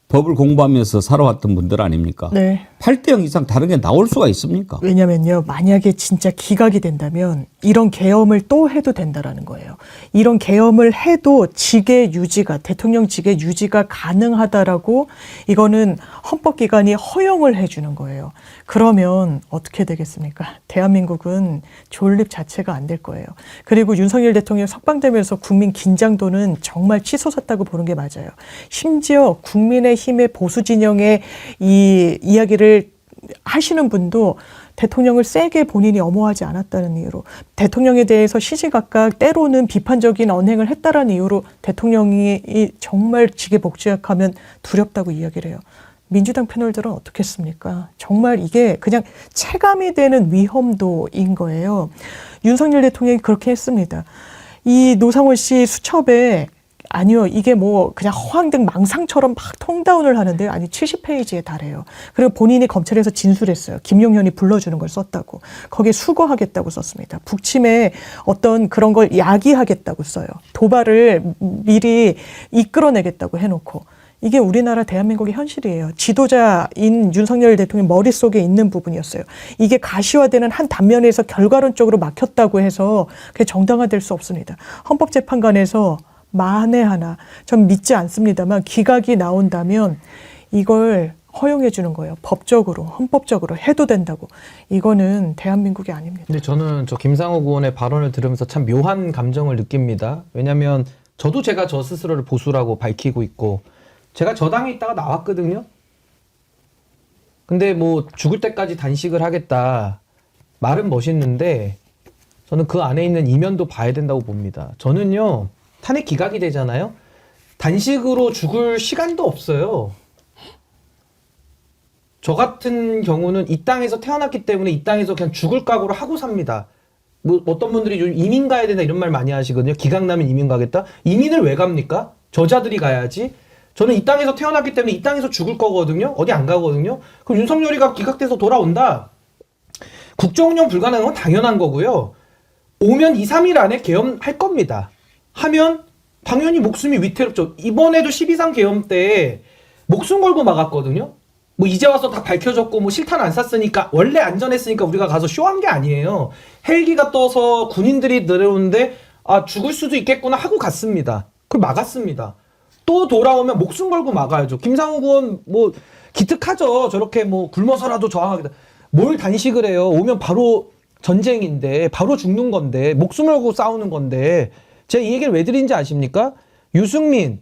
S2: 법을 공부하면서 살아왔던 분들 아닙니까?
S3: 네.
S2: 8대 0 이상 다른 게 나올 수가 있습니까?
S3: 왜냐면요, 만약에 진짜 기각이 된다면 이런 계엄을 또 해도 된다라는 거예요. 이런 계엄을 해도 직의 유지가, 대통령 직의 유지가 가능하다라고 이거는 헌법기관이 허용을 해주는 거예요. 그러면 어떻게 되겠습니까? 대한민국은 존립 자체가 안 될 거예요. 그리고 윤석열 대통령 석방되면서 국민 긴장도는 정말 치솟았다고 보는 게 맞아요. 심지어 국민의힘의 보수 진영의 이 이야기를 하시는 분도 대통령을 세게 본인이 엄호하지 않았다는 이유로 대통령에 대해서 시시각각 때로는 비판적인 언행을 했다라는 이유로 대통령이 정말 지게복지학하면 두렵다고 이야기를 해요. 민주당 패널들은 어떻겠습니까? 정말 이게 그냥 체감이 되는 위험도인 거예요. 윤석열 대통령이 그렇게 했습니다. 이 노상원 씨 수첩에 아니요, 이게 뭐 그냥 허황된 망상처럼 막 통다운을 하는데 아니 70페이지에 달해요. 그리고 본인이 검찰에서 진술했어요. 김용현이 불러주는 걸 썼다고. 거기에 수거하겠다고 썼습니다. 북침에 어떤 그런 걸 야기하겠다고 써요. 도발을 미리 이끌어내겠다고 해놓고. 이게 우리나라 대한민국의 현실이에요. 지도자인 윤석열 대통령 머릿속에 있는 부분이었어요. 이게 가시화되는 한 단면에서 결과론적으로 막혔다고 해서 그게 정당화될 수 없습니다. 헌법재판관에서 만에 하나, 전 믿지 않습니다만 기각이 나온다면 이걸 허용해 주는 거예요. 법적으로, 헌법적으로 해도 된다고. 이거는 대한민국이 아닙니다.
S4: 근데 저는 저 김상욱 의원의 발언을 들으면서 참 묘한 감정을 느낍니다. 왜냐하면 저도 제가 저 스스로를 보수라고 밝히고 있고 제가 저 당에 있다가 나왔거든요. 근데 뭐 죽을 때까지 단식을 하겠다. 말은 멋있는데 저는 그 안에 있는 이면도 봐야 된다고 봅니다. 저는요. 탄핵 기각이 되잖아요. 단식으로 죽을 시간도 없어요. 저 같은 경우는 이 땅에서 태어났기 때문에 이 땅에서 그냥 죽을 각오를 하고 삽니다. 뭐 어떤 분들이 요즘 이민 가야 된다 이런 말 많이 하시거든요. 기각 나면 이민 가겠다. 이민을 왜 갑니까? 저자들이 가야지. 저는 이 땅에서 태어났기 때문에 이 땅에서 죽을 거거든요. 어디 안 가거든요. 그럼 윤석열이가 기각돼서 돌아온다. 국정 운영 불가능한 건 당연한 거고요. 오면 2, 3일 안에 계엄할 겁니다. 하면 당연히 목숨이 위태롭죠. 이번에도 12.3 계엄 때 목숨 걸고 막았거든요. 뭐 이제 와서 다 밝혀졌고 뭐 실탄 안 쐈으니까 원래 안전했으니까 우리가 가서 쇼한 게 아니에요. 헬기가 떠서 군인들이 내려오는데 아 죽을 수도 있겠구나 하고 갔습니다. 그걸 막았습니다. 또 돌아오면 목숨 걸고 막아야죠. 김상욱 의원 뭐 기특하죠. 저렇게 뭐 굶어서라도 저항하겠다. 뭘 단식을 해요. 오면 바로 전쟁인데 바로 죽는 건데 목숨을 걸고 싸우는 건데 제가 이 얘기를 왜 드린지 아십니까? 유승민,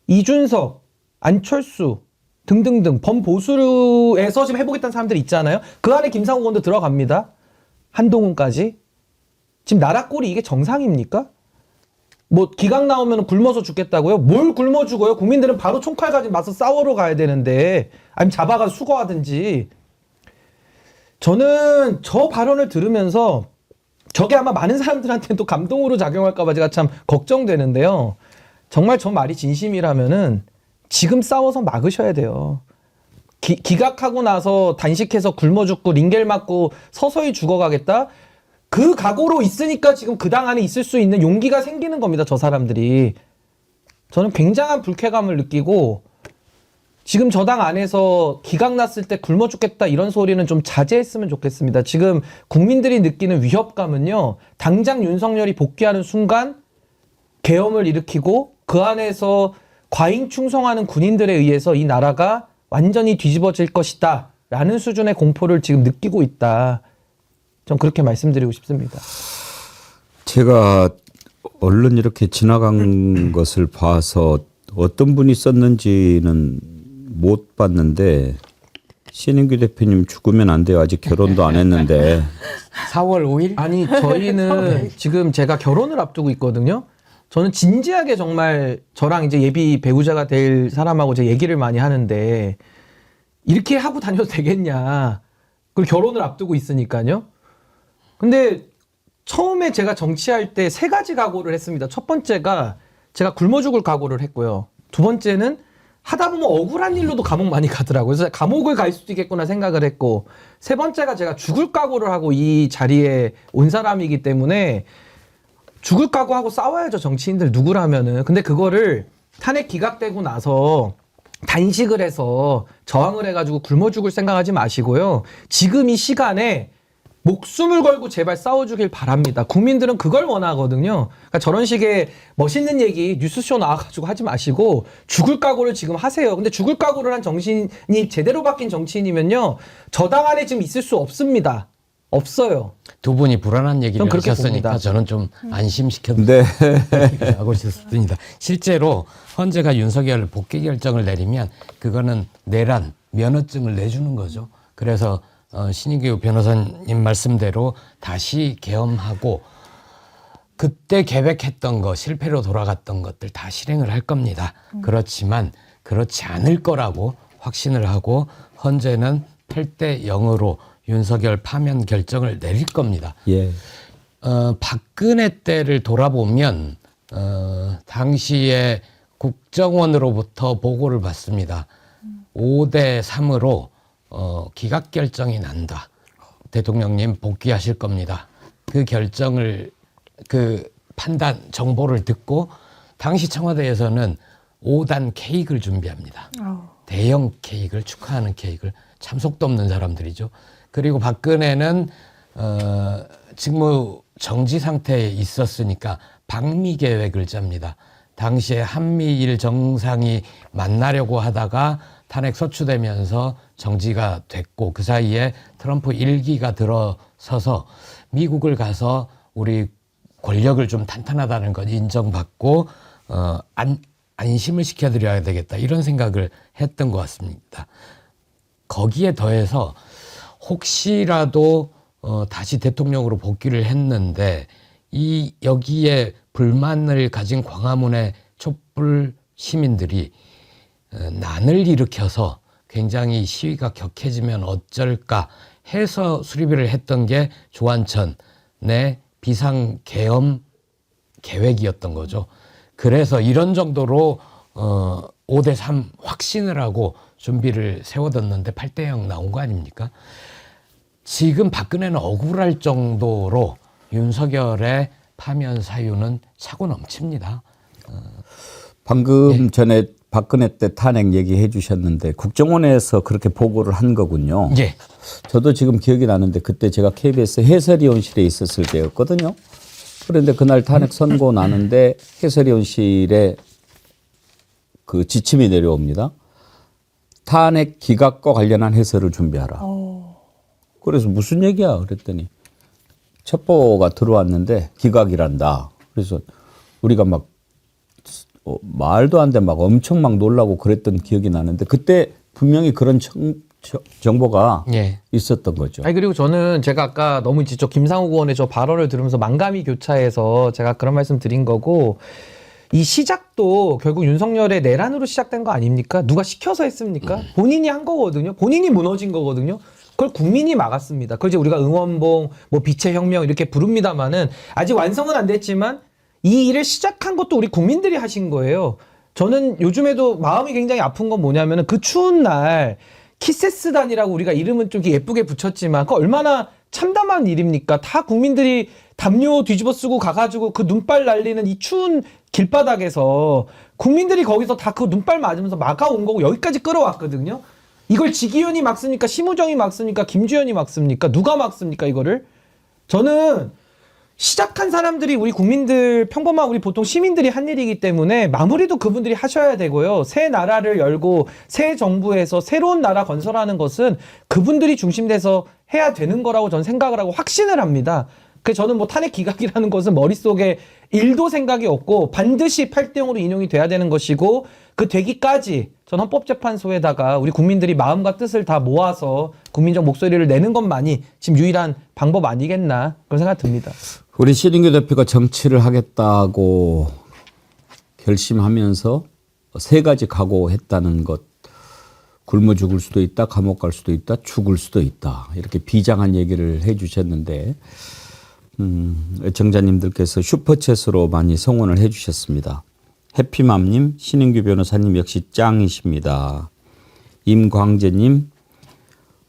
S4: 이준석, 안철수 등등등 범보수에서 지금 해보겠다는 사람들 있잖아요. 그 안에 김상욱 의원도 들어갑니다. 한동훈까지. 지금 나라 꼴이 이게 정상입니까? 뭐 기각 나오면 굶어서 죽겠다고요? 뭘 굶어 죽어요? 국민들은 바로 총칼 가지고 맞서 싸우러 가야 되는데 아니면 잡아가 수거하든지. 저는 저 발언을 들으면서 저게 아마 많은 사람들한테는 또 감동으로 작용할까 봐 제가 참 걱정되는데요. 정말 저 말이 진심이라면은 지금 싸워서 막으셔야 돼요. 기각하고 나서 단식해서 굶어 죽고 링겔 맞고 서서히 죽어가겠다? 그 각오로 있으니까 지금 그 당 안에 있을 수 있는 용기가 생기는 겁니다. 저 사람들이. 저는 굉장한 불쾌감을 느끼고 지금 저 당 안에서 기각 났을 때 굶어 죽겠다 이런 소리는 좀 자제했으면 좋겠습니다. 지금 국민들이 느끼는 위협감은요. 당장 윤석열이 복귀하는 순간 계엄을 일으키고 그 안에서 과잉 충성하는 군인들에 의해서 이 나라가 완전히 뒤집어질 것이다 라는 수준의 공포를 지금 느끼고 있다. 전 그렇게 말씀드리고 싶습니다.
S2: 제가 언론 이렇게 지나간 것을 봐서 어떤 분이 썼는지는 못 봤는데 신인규 대표님 죽으면 안 돼요. 아직 결혼도 안 했는데.
S1: 4월 5일?
S4: 아니 저희는 지금 제가 결혼을 앞두고 있거든요. 저는 진지하게 정말 저랑 이제 예비 배우자가 될 사람하고 제 얘기를 많이 하는데 이렇게 하고 다녀도 되겠냐. 그리고 결혼을 앞두고 있으니까요. 근데 처음에 제가 정치할 때 3가지 각오를 했습니다. 첫 번째가 제가 굶어 죽을 각오를 했고요. 두 번째는 하다 보면 억울한 일로도 감옥 많이 가더라고요. 그래서 감옥을 갈 수도 있겠구나 생각을 했고 세 번째가 제가 죽을 각오를 하고 이 자리에 온 사람이기 때문에 죽을 각오하고 싸워야죠. 정치인들 누구라면은. 근데 그거를 탄핵 기각되고 나서 단식을 해서 저항을 해가지고 굶어 죽을 생각하지 마시고요. 지금 이 시간에 목숨을 걸고 제발 싸워주길 바랍니다. 국민들은 그걸 원하거든요. 그러니까 저런 식의 멋있는 얘기 뉴스쇼 나와가지고 하지 마시고 죽을 각오를 지금 하세요. 근데 죽을 각오를 한 정치인이 제대로 바뀐 정치인이면요. 저 당 안에 지금 있을 수 없습니다. 없어요.
S1: 두 분이 불안한 얘기를
S4: 그렇게
S1: 하셨으니까
S4: 봅니다.
S1: 저는 좀 안심시켜
S2: 네.
S1: 하고 싶습니다. 실제로 헌재가 윤석열 복귀 결정을 내리면 그거는 내란, 면허증을 내주는 거죠. 그래서 신인규 변호사님 말씀대로 다시 계엄하고 그때 계획했던 거 실패로 돌아갔던 것들 다 실행을 할 겁니다. 그렇지만 그렇지 않을 거라고 확신을 하고 헌재는 8대 0으로 윤석열 파면 결정을 내릴 겁니다.
S2: 예.
S1: 박근혜 때를 돌아보면 당시에 국정원으로부터 보고를 받습니다. 5대 3으로 기각 결정이 난다. 대통령님 복귀하실 겁니다. 그 결정을 그 판단 정보를 듣고 당시 청와대에서는 5단 케이크를 준비합니다. 대형 케이크를 축하하는 케이크를 참석도 없는 사람들이죠. 그리고 박근혜는 직무 정지 상태에 있었으니까 방미 계획을 짭니다. 당시에 한미일 정상이 만나려고 하다가 탄핵 소추되면서 정지가 됐고 그 사이에 트럼프 1기가 들어서서 미국을 가서 우리 권력을 좀 탄탄하다는 것 인정받고 안심을 시켜드려야 되겠다 이런 생각을 했던 것 같습니다. 거기에 더해서 혹시라도 다시 대통령으로 복귀를 했는데 여기에 불만을 가진 광화문의 촛불 시민들이 난을 일으켜서 굉장히 시위가 격해지면 어쩔까 해서 수립을 했던 게 조한천 비상계엄 계획이었던 거죠. 그래서 이런 정도로 5대3 확신을 하고 준비를 세워뒀는데 8대0 나온 거 아닙니까? 지금 박근혜는 억울할 정도로 윤석열의 파면 사유는 차고 넘칩니다.
S2: 방금 전에 박근혜 때 탄핵 얘기해 주셨는데 국정원에서 그렇게 보고를 한 거군요.
S1: 예.
S2: 저도 지금 기억이 나는데 그때 제가 KBS 해설위원실에 있었을 때였거든요. 그런데 그날 탄핵 선고 나는데 해설위원실에 그 지침이 내려옵니다. 탄핵 기각과 관련한 해설을 준비하라. 그래서 무슨 얘기야? 그랬더니 첩보가 들어왔는데 기각이란다. 그래서 우리가 막 말도 안 돼 막 엄청 막 놀라고 그랬던 기억이 나는데 그때 분명히 그런 정보가
S1: 예.
S2: 있었던 거죠.
S4: 아니 그리고 저는 제가 아까 너무 이제 저 김상욱 의원의 저 발언을 들으면서 만감이 교차해서 제가 그런 말씀 드린 거고 이 시작도 결국 윤석열의 내란으로 시작된 거 아닙니까? 누가 시켜서 했습니까? 본인이 한 거거든요. 본인이 무너진 거거든요. 그걸 국민이 막았습니다. 그걸 이제 우리가 응원봉, 뭐 빛의 혁명 이렇게 부릅니다만은 아직 완성은 안 됐지만 이 일을 시작한 것도 우리 국민들이 하신 거예요. 저는 요즘에도 마음이 굉장히 아픈 건 뭐냐면은 그 추운 날 키세스단이라고 우리가 이름은 좀 예쁘게 붙였지만 그 얼마나 참담한 일입니까? 다 국민들이 담요 뒤집어 쓰고 가가지고 그 눈발 날리는 이 추운 길바닥에서 국민들이 거기서 다 그 눈발 맞으면서 막아온 거고 여기까지 끌어왔거든요. 이걸 지기현이 막습니까? 심우정이 막습니까? 김주현이 막습니까? 누가 막습니까? 이거를? 저는 시작한 사람들이 우리 국민들 평범한 우리 보통 시민들이 한 일이기 때문에 마무리도 그분들이 하셔야 되고요. 새 나라를 열고 새 정부에서 새로운 나라 건설하는 것은 그분들이 중심돼서 해야 되는 거라고 저는 생각을 하고 확신을 합니다. 그래서 저는 뭐 탄핵 기각이라는 것은 머릿속에 1도 생각이 없고 반드시 8대0으로 인용이 돼야 되는 것이고 그 되기까지 전 헌법재판소에다가 우리 국민들이 마음과 뜻을 다 모아서 국민적 목소리를 내는 것만이 지금 유일한 방법 아니겠나 그런 생각이 듭니다.
S2: 우리 신인규 대표가 정치를 하겠다고 결심하면서 3가지 각오했다는 것. 굶어 죽을 수도 있다, 감옥 갈 수도 있다, 죽을 수도 있다. 이렇게 비장한 얘기를 해 주셨는데 애청자님들께서 슈퍼챗으로 많이 성원을 해 주셨습니다. 해피맘님, 신인규 변호사님 역시 짱이십니다. 임광재님,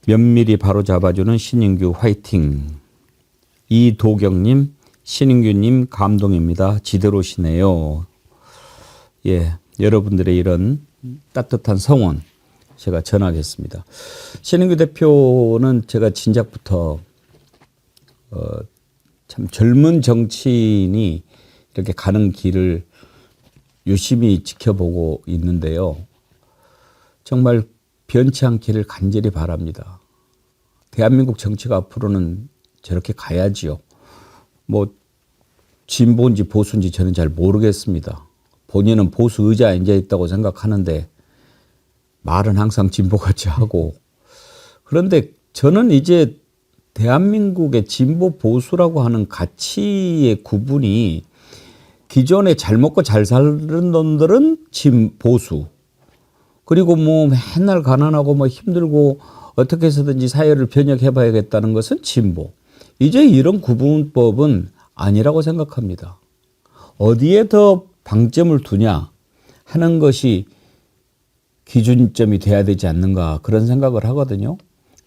S2: 면밀히 바로 잡아주는 신인규 화이팅. 이도경님, 신인규님 감동입니다. 지대로시네요. 예, 여러분들의 이런 따뜻한 성원 제가 전하겠습니다. 신인규 대표는 제가 진작부터 참 젊은 정치인이 이렇게 가는 길을 유심히 지켜보고 있는데요. 정말 변치 않기를 간절히 바랍니다. 대한민국 정치가 앞으로는 저렇게 가야지요. 뭐 진보인지 보수인지 저는 잘 모르겠습니다. 본인은 보수 의자에 앉아 있다고 생각하는데 말은 항상 진보같이 하고. 그런데 저는 이제 대한민국의 진보 보수라고 하는 가치의 구분이 기존에 잘 먹고 잘 사는 놈들은 보수. 그리고 뭐 맨날 가난하고 뭐 힘들고 어떻게 해서든지 사회를 변혁해 봐야겠다는 것은 진보. 이제 이런 구분법은 아니라고 생각합니다. 어디에 더 방점을 두냐 하는 것이 기준점이 돼야 되지 않는가 그런 생각을 하거든요.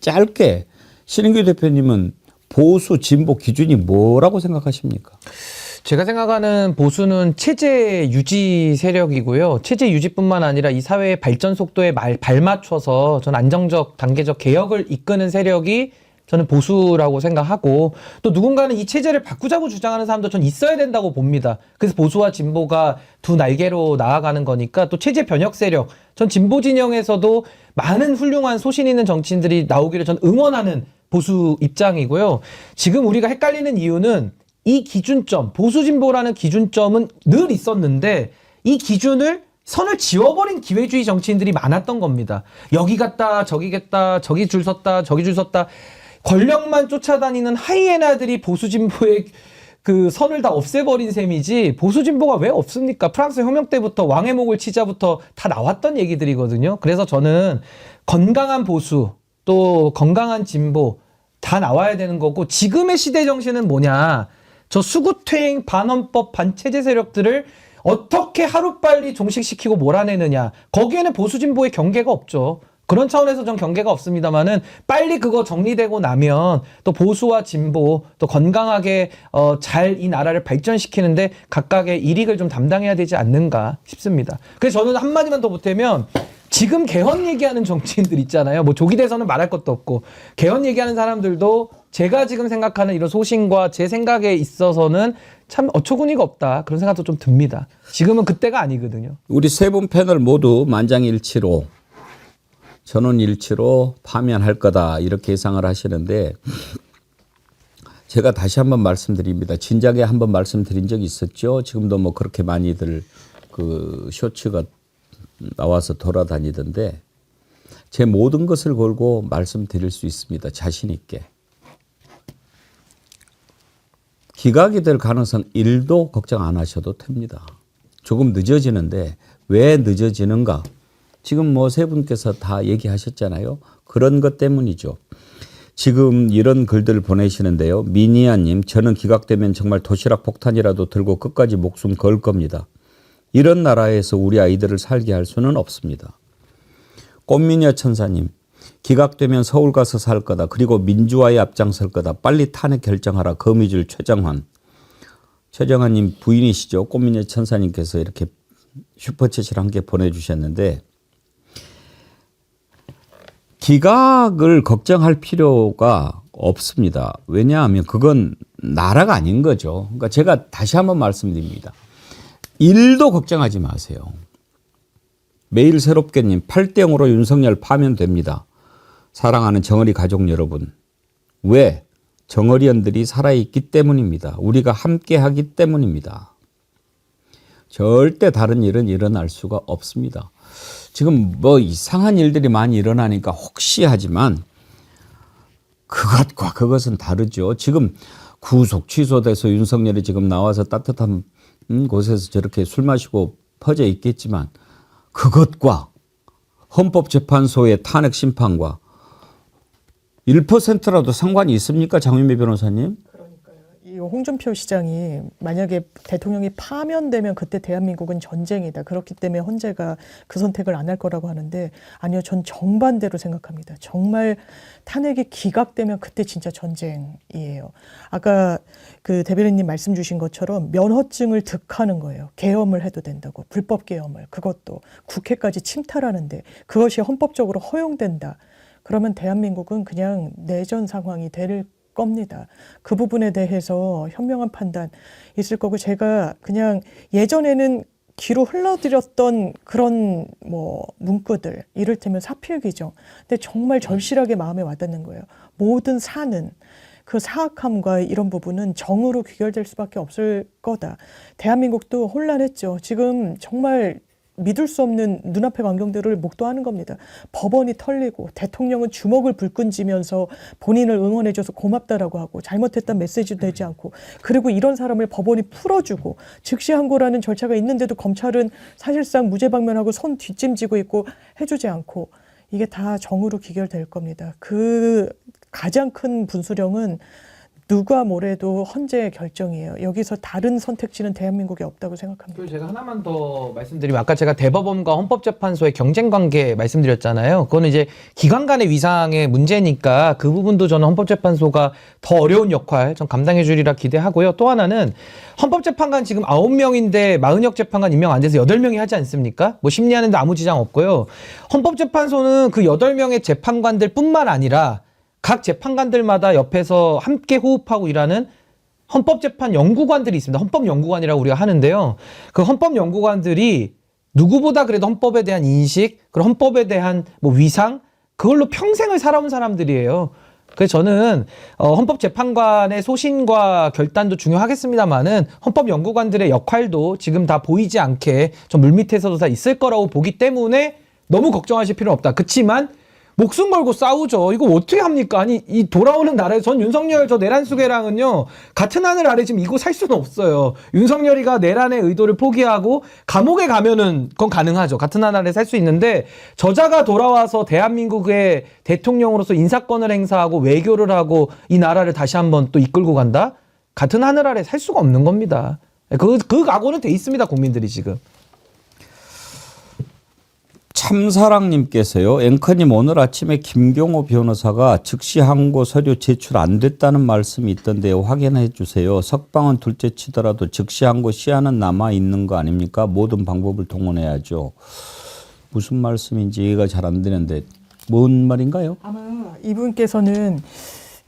S2: 짧게 신인규 대표님은 보수, 진보 기준이 뭐라고 생각하십니까?
S4: 제가 생각하는 보수는 체제 유지 세력이고요. 체제 유지뿐만 아니라 이 사회의 발전 속도에 발맞춰서 전 안정적, 단계적 개혁을 이끄는 세력이 저는 보수라고 생각하고 또 누군가는 이 체제를 바꾸자고 주장하는 사람도 전 있어야 된다고 봅니다. 그래서 보수와 진보가 두 날개로 나아가는 거니까 또 체제 변혁 세력, 전 진보 진영에서도 많은 훌륭한 소신 있는 정치인들이 나오기를 전 응원하는 보수 입장이고요. 지금 우리가 헷갈리는 이유는 이 기준점, 보수 진보라는 기준점은 늘 있었는데 이 기준을 선을 지워버린 기회주의 정치인들이 많았던 겁니다. 여기 갔다 저기 갔다 저기 줄 섰다 저기 줄 섰다 권력만 쫓아다니는 하이에나들이 보수 진보의 그 선을 다 없애버린 셈이지 보수 진보가 왜 없습니까? 프랑스 혁명 때부터 왕의 목을 치자부터 다 나왔던 얘기들이거든요. 그래서 저는 건강한 보수 또 건강한 진보 다 나와야 되는 거고 지금의 시대 정신은 뭐냐? 저 수구퇴행 반헌법 반체제 세력들을 어떻게 하루빨리 종식시키고 몰아내느냐. 거기에는 보수진보의 경계가 없죠. 그런 차원에서 전 경계가 없습니다만은 빨리 그거 정리되고 나면 또 보수와 진보 또 건강하게 잘 이 나라를 발전시키는데 각각의 일익을 좀 담당해야 되지 않는가 싶습니다. 그래서 저는 한마디만 더 보태면 지금 개헌 얘기하는 정치인들 있잖아요. 뭐 조기 대선은 말할 것도 없고 개헌 얘기하는 사람들도 제가 지금 생각하는 이런 소신과 제 생각에 있어서는 참 어처구니가 없다. 그런 생각도 좀 듭니다. 지금은 그때가 아니거든요.
S2: 우리 세 분 패널 모두 만장일치로 전원일치로 파면할 거다 이렇게 예상을 하시는데 제가 다시 한번 말씀드립니다. 진작에 한번 말씀드린 적이 있었죠. 지금도 뭐 그렇게 많이들 그 쇼츠가 나와서 돌아다니던데 제 모든 것을 걸고 말씀드릴 수 있습니다. 자신 있게. 기각이 될 가능성 1도 걱정 안 하셔도 됩니다. 조금 늦어지는데 왜 늦어지는가? 지금 뭐 세 분께서 다 얘기하셨잖아요. 그런 것 때문이죠. 지금 이런 글들 보내시는데요. 미니아님, 저는 기각되면 정말 도시락 폭탄이라도 들고 끝까지 목숨 걸 겁니다. 이런 나라에서 우리 아이들을 살게 할 수는 없습니다. 꽃미녀 천사님, 기각되면 서울 가서 살 거다. 그리고 민주화에 앞장설 거다. 빨리 탄핵 결정하라. 거미줄 최정환. 최정환님 부인이시죠. 꽃미녀 천사님께서 이렇게 슈퍼챗을 함께 보내주셨는데 기각을 걱정할 필요가 없습니다. 왜냐하면 그건 나라가 아닌 거죠. 그러니까 제가 다시 한번 말씀드립니다. 1도 걱정하지 마세요. 매일 새롭게님 8대0으로 윤석열 파면됩니다. 사랑하는 정어리 가족 여러분. 왜? 정어리언들이 살아있기 때문입니다. 우리가 함께하기 때문입니다. 절대 다른 일은 일어날 수가 없습니다. 지금 뭐 이상한 일들이 많이 일어나니까 혹시 하지만 그것과 그것은 다르죠. 지금 구속 취소돼서 윤석열이 지금 나와서 따뜻한 곳에서 저렇게 술 마시고 퍼져 있겠지만 그것과 헌법재판소의 탄핵 심판과 1%라도 상관이 있습니까? 장윤배 변호사님?
S3: 이 홍준표 시장이 만약에 대통령이 파면되면 그때 대한민국은 전쟁이다. 그렇기 때문에 헌재가 그 선택을 안 할 거라고 하는데 아니요. 전 정반대로 생각합니다. 정말 탄핵이 기각되면 그때 진짜 전쟁이에요. 아까 그 대변인님 말씀 주신 것처럼 면허증을 득하는 거예요. 계엄을 해도 된다고. 불법 계엄을. 그것도 국회까지 침탈하는데 그것이 헌법적으로 허용된다. 그러면 대한민국은 그냥 내전 상황이 될 겁니다. 그 부분에 대해서 현명한 판단 있을 거고 제가 그냥 예전에는 귀로 흘러들였던 그런 뭐 문구들 이를테면 사필귀정 근데 정말 절실하게 마음에 와닿는 거예요. 모든 사는 그 사악함과 이런 부분은 정으로 귀결될 수밖에 없을 거다. 대한민국도 혼란했죠. 지금 정말 믿을 수 없는 눈앞의 광경들을 목도하는 겁니다. 법원이 털리고 대통령은 주먹을 불끈 쥐면서 본인을 응원해줘서 고맙다라고 하고 잘못했다는 메시지도 내지 않고 그리고 이런 사람을 법원이 풀어주고 즉시항고라는 절차가 있는데도 검찰은 사실상 무죄방면하고 손 뒷짐지고 있고 해주지 않고 이게 다 정으로 귀결될 겁니다. 그 가장 큰 분수령은 누가 뭐래도 헌재의 결정이에요. 여기서 다른 선택지는 대한민국에 없다고 생각합니다.
S4: 그리고 제가 하나만 더 말씀드리면 아까 제가 대법원과 헌법재판소의 경쟁관계 말씀드렸잖아요. 그거는 이제 기관 간의 위상의 문제니까 그 부분도 저는 헌법재판소가 더 어려운 역할 좀 감당해 주리라 기대하고요. 또 하나는 헌법재판관 지금 9명인데 마은혁 재판관 임명 안 돼서 8명이 하지 않습니까? 뭐 심리하는데 아무 지장 없고요. 헌법재판소는 그 8명의 재판관들 뿐만 아니라 각 재판관들마다 옆에서 함께 호흡하고 일하는 헌법재판 연구관들이 있습니다. 헌법연구관이라고 우리가 하는데요. 그 헌법연구관들이 누구보다 그래도 헌법에 대한 인식, 그리고 헌법에 대한 뭐 위상, 그걸로 평생을 살아온 사람들이에요. 그래서 저는 헌법재판관의 소신과 결단도 중요하겠습니다만은 헌법연구관들의 역할도 지금 다 보이지 않게 좀 물밑에서도 다 있을 거라고 보기 때문에 너무 걱정하실 필요는 없다. 그렇지만 목숨 걸고 싸우죠. 이거 어떻게 합니까? 아니, 이 돌아오는 나라에 전 윤석열 저 내란수계랑은요, 같은 하늘 아래 지금 이거 살 수는 없어요. 윤석열이가 내란의 의도를 포기하고 감옥에 가면은 그건 가능하죠. 같은 하늘 아래 살 수 있는데, 저자가 돌아와서 대한민국의 대통령으로서 인사권을 행사하고 외교를 하고 이 나라를 다시 한번 또 이끌고 간다? 같은 하늘 아래 살 수가 없는 겁니다. 그 각오는 돼 있습니다, 국민들이 지금.
S2: 참사랑님께서요. 앵커님 오늘 아침에 김경호 변호사가 즉시 항고 서류 제출 안 됐다는 말씀이 있던데요. 확인해 주세요. 석방은 둘째 치더라도 즉시 항고 시한은 남아 있는 거 아닙니까? 모든 방법을 동원해야죠. 무슨 말씀인지 이해가 잘 안 되는데 뭔 말인가요?
S3: 아마 이분께서는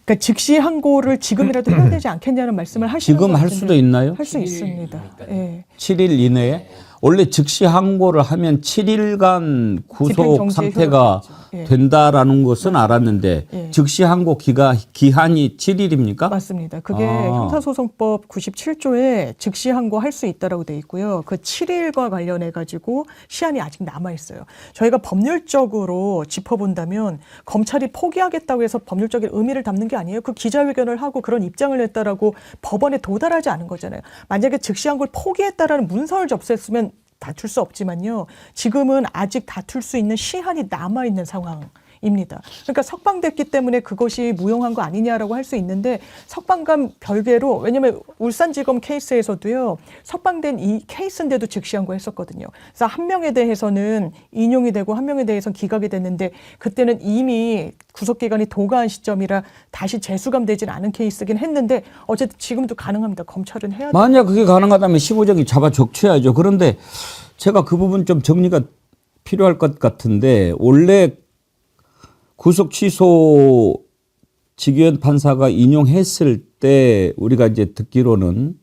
S3: 그러니까 즉시 항고를 지금이라도 해야 되지 않겠냐는 말씀을 하시는 것
S2: 지금 할
S3: 같은데
S2: 수도 있나요?
S3: 할 수 있습니다. 예.
S2: 7일 이내에? 원래 즉시 항고를 하면 7일간 구속
S3: 집행정지의
S2: 상태가
S3: 효력이 있죠. 예.
S2: 된다라는 것은 알았는데
S3: 예.
S2: 즉시 항고 기한이 7일입니까?
S3: 맞습니다. 그게
S2: 아.
S3: 형사소송법 97조에 즉시 항고할 수 있다라고 돼 있고요. 그 7일과 관련해 가지고 시한이 아직 남아 있어요. 저희가 법률적으로 짚어본다면 검찰이 포기하겠다고 해서 법률적인 의미를 담는 게 아니에요. 그 기자회견을 하고 그런 입장을 냈다라고 법원에 도달하지 않은 거잖아요. 만약에 즉시 항고를 포기했다라는 문서를 접수했으면 다툴 수 없지만요. 지금은 아직 다툴 수 있는 시한이 남아있는 상황입니다. 그러니까 석방됐기 때문에 그것이 무용한 거 아니냐라고 할 수 있는데 석방감 별개로 왜냐하면 울산지검 케이스에서도요. 석방된 이 케이스인데도 즉시항고 했었거든요. 그래서 한 명에 대해서는 인용이 되고 한 명에 대해서는 기각이 됐는데 그때는 이미 구속기간이 도가한 시점이라 다시 재수감되진 않은 케이스긴 했는데 어쨌든 지금도 가능합니다. 검찰은 해야 돼요.
S2: 만약 그게 가능하다면 15정이 잡아 적셔야죠. 그런데 제가 그 부분 좀 정리가 필요할 것 같은데 원래 구속 취소 직위원 판사가 인용했을 때 우리가 이제 듣기로는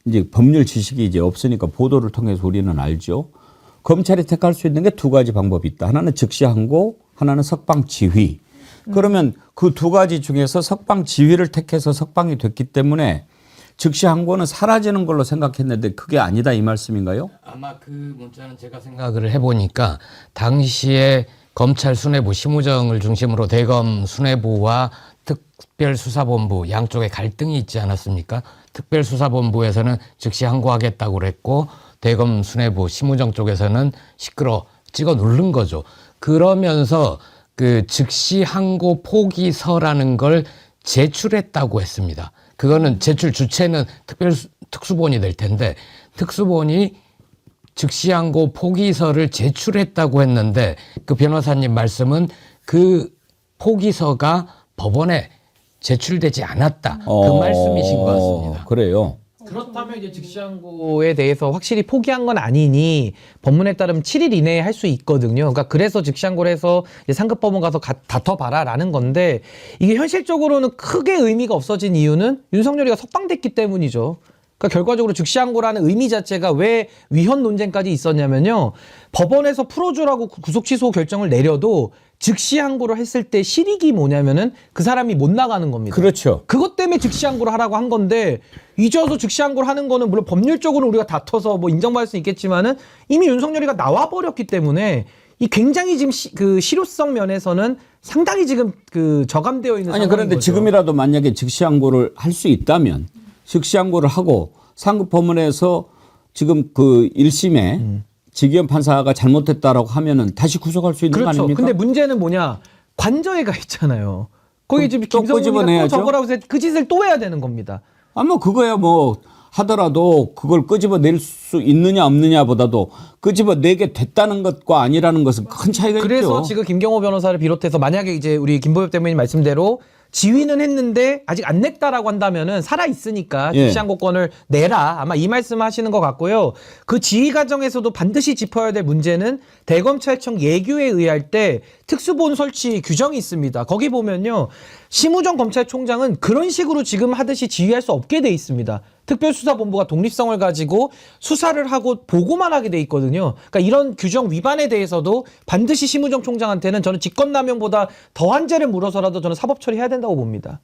S2: 이제 법률 지식이 이제 없으니까 보도를 통해서 우리는 알죠. 검찰이 택할 수 있는 게 두 가지 방법이 있다. 하나는 즉시 항고, 하나는 석방 지휘. 그러면 그 두 가지 중에서 석방 지휘를 택해서 석방이 됐기 때문에 즉시 항고는 사라지는 걸로 생각했는데 그게 아니다 이 말씀인가요?
S1: 아마 그 문자는 제가 생각을 해보니까 당시에 검찰 수뇌부 심우정을 중심으로 대검 수뇌부와 특별수사본부 양쪽에 갈등이 있지 않았습니까? 특별수사본부에서는 즉시 항고하겠다고 그랬고 대검 수뇌부 심우정 쪽에서는 시끄러 찍어 누른 거죠. 그러면서 그 즉시 항고 포기서라는 걸 제출했다고 했습니다. 그거는 제출 주체는 특수본이 될 텐데 특수본이 즉시 항고 포기서를 제출했다고 했는데 그 변호사님 말씀은 그 포기서가 법원에 제출되지 않았다. 그 말씀이신 것 같습니다.
S2: 그래요.
S4: 그렇다면 이제 즉시항고에 대해서 확실히 포기한 건 아니니 법문에 따르면 7일 이내에 할 수 있거든요. 그러니까 그래서 즉시항고를 해서 이제 상급법원 가서 다퉈봐라라는 건데 이게 현실적으로는 크게 의미가 없어진 이유는 윤석열이가 석방됐기 때문이죠. 그러니까 결과적으로 즉시항고라는 의미 자체가 왜 위헌 논쟁까지 있었냐면요. 법원에서 풀어주라고 구속 취소 결정을 내려도 즉시항고를 했을 때 실익이 뭐냐면은 그 사람이 못 나가는 겁니다.
S2: 그렇죠.
S4: 그것 때문에 즉시항고를 하라고 한 건데 이제 와서 즉시항고를 하는 거는 물론 법률적으로 우리가 다퉈서 뭐 인정받을 수 있겠지만은 이미 윤석열이가 나와버렸기 때문에 이 굉장히 지금 그 실효성 면에서는 상당히 지금 그 저감되어 있는
S2: 아니
S4: 상황인
S2: 그런데
S4: 거죠.
S2: 지금이라도 만약에 즉시항고를 할 수 있다면 즉시항고를 하고 상급법원에서 지금 그 1심에 직위원 판사가 잘못했다라고 하면은 다시 구속할 수 있는 거
S4: 그렇죠.
S2: 아닙니까?
S4: 근데 문제는 뭐냐? 관저에가 있잖아요. 거기 지금
S2: 또
S4: 김성훈이가 또
S2: 끄집어내야죠.
S4: 저거라고 해서 그 짓을 또 해야 되는 겁니다.
S2: 아마 그거야 뭐 하더라도 그걸 끄집어낼 수 있느냐 없느냐보다도 끄집어내게 됐다는 것과 아니라는 것은 큰 차이가
S4: 그래서
S2: 있죠.
S4: 지금 김경호 변호사를 비롯해서 만약에 이제 우리 김보엽 대변인 말씀대로 지휘는 했는데 아직 안 냈다라고 한다면은 살아 있으니까
S2: 예.
S4: 즉시항고권을 내라. 아마 이 말씀하시는 것 같고요. 그 지휘 과정에서도 반드시 짚어야 될 문제는 대검찰청 예규에 의할 때 특수본 설치 규정이 있습니다. 거기 보면요. 심우정 검찰총장은 그런 식으로 지금 하듯이 지휘할 수 없게 돼 있습니다. 특별수사본부가 독립성을 가지고 수사를 하고 보고만 하게 돼 있거든요. 그러니까 이런 규정 위반에 대해서도 반드시 심우정 총장한테는 저는 직권남용보다 더한 죄를 물어서라도 저는 사법 처리해야 된다고 봅니다.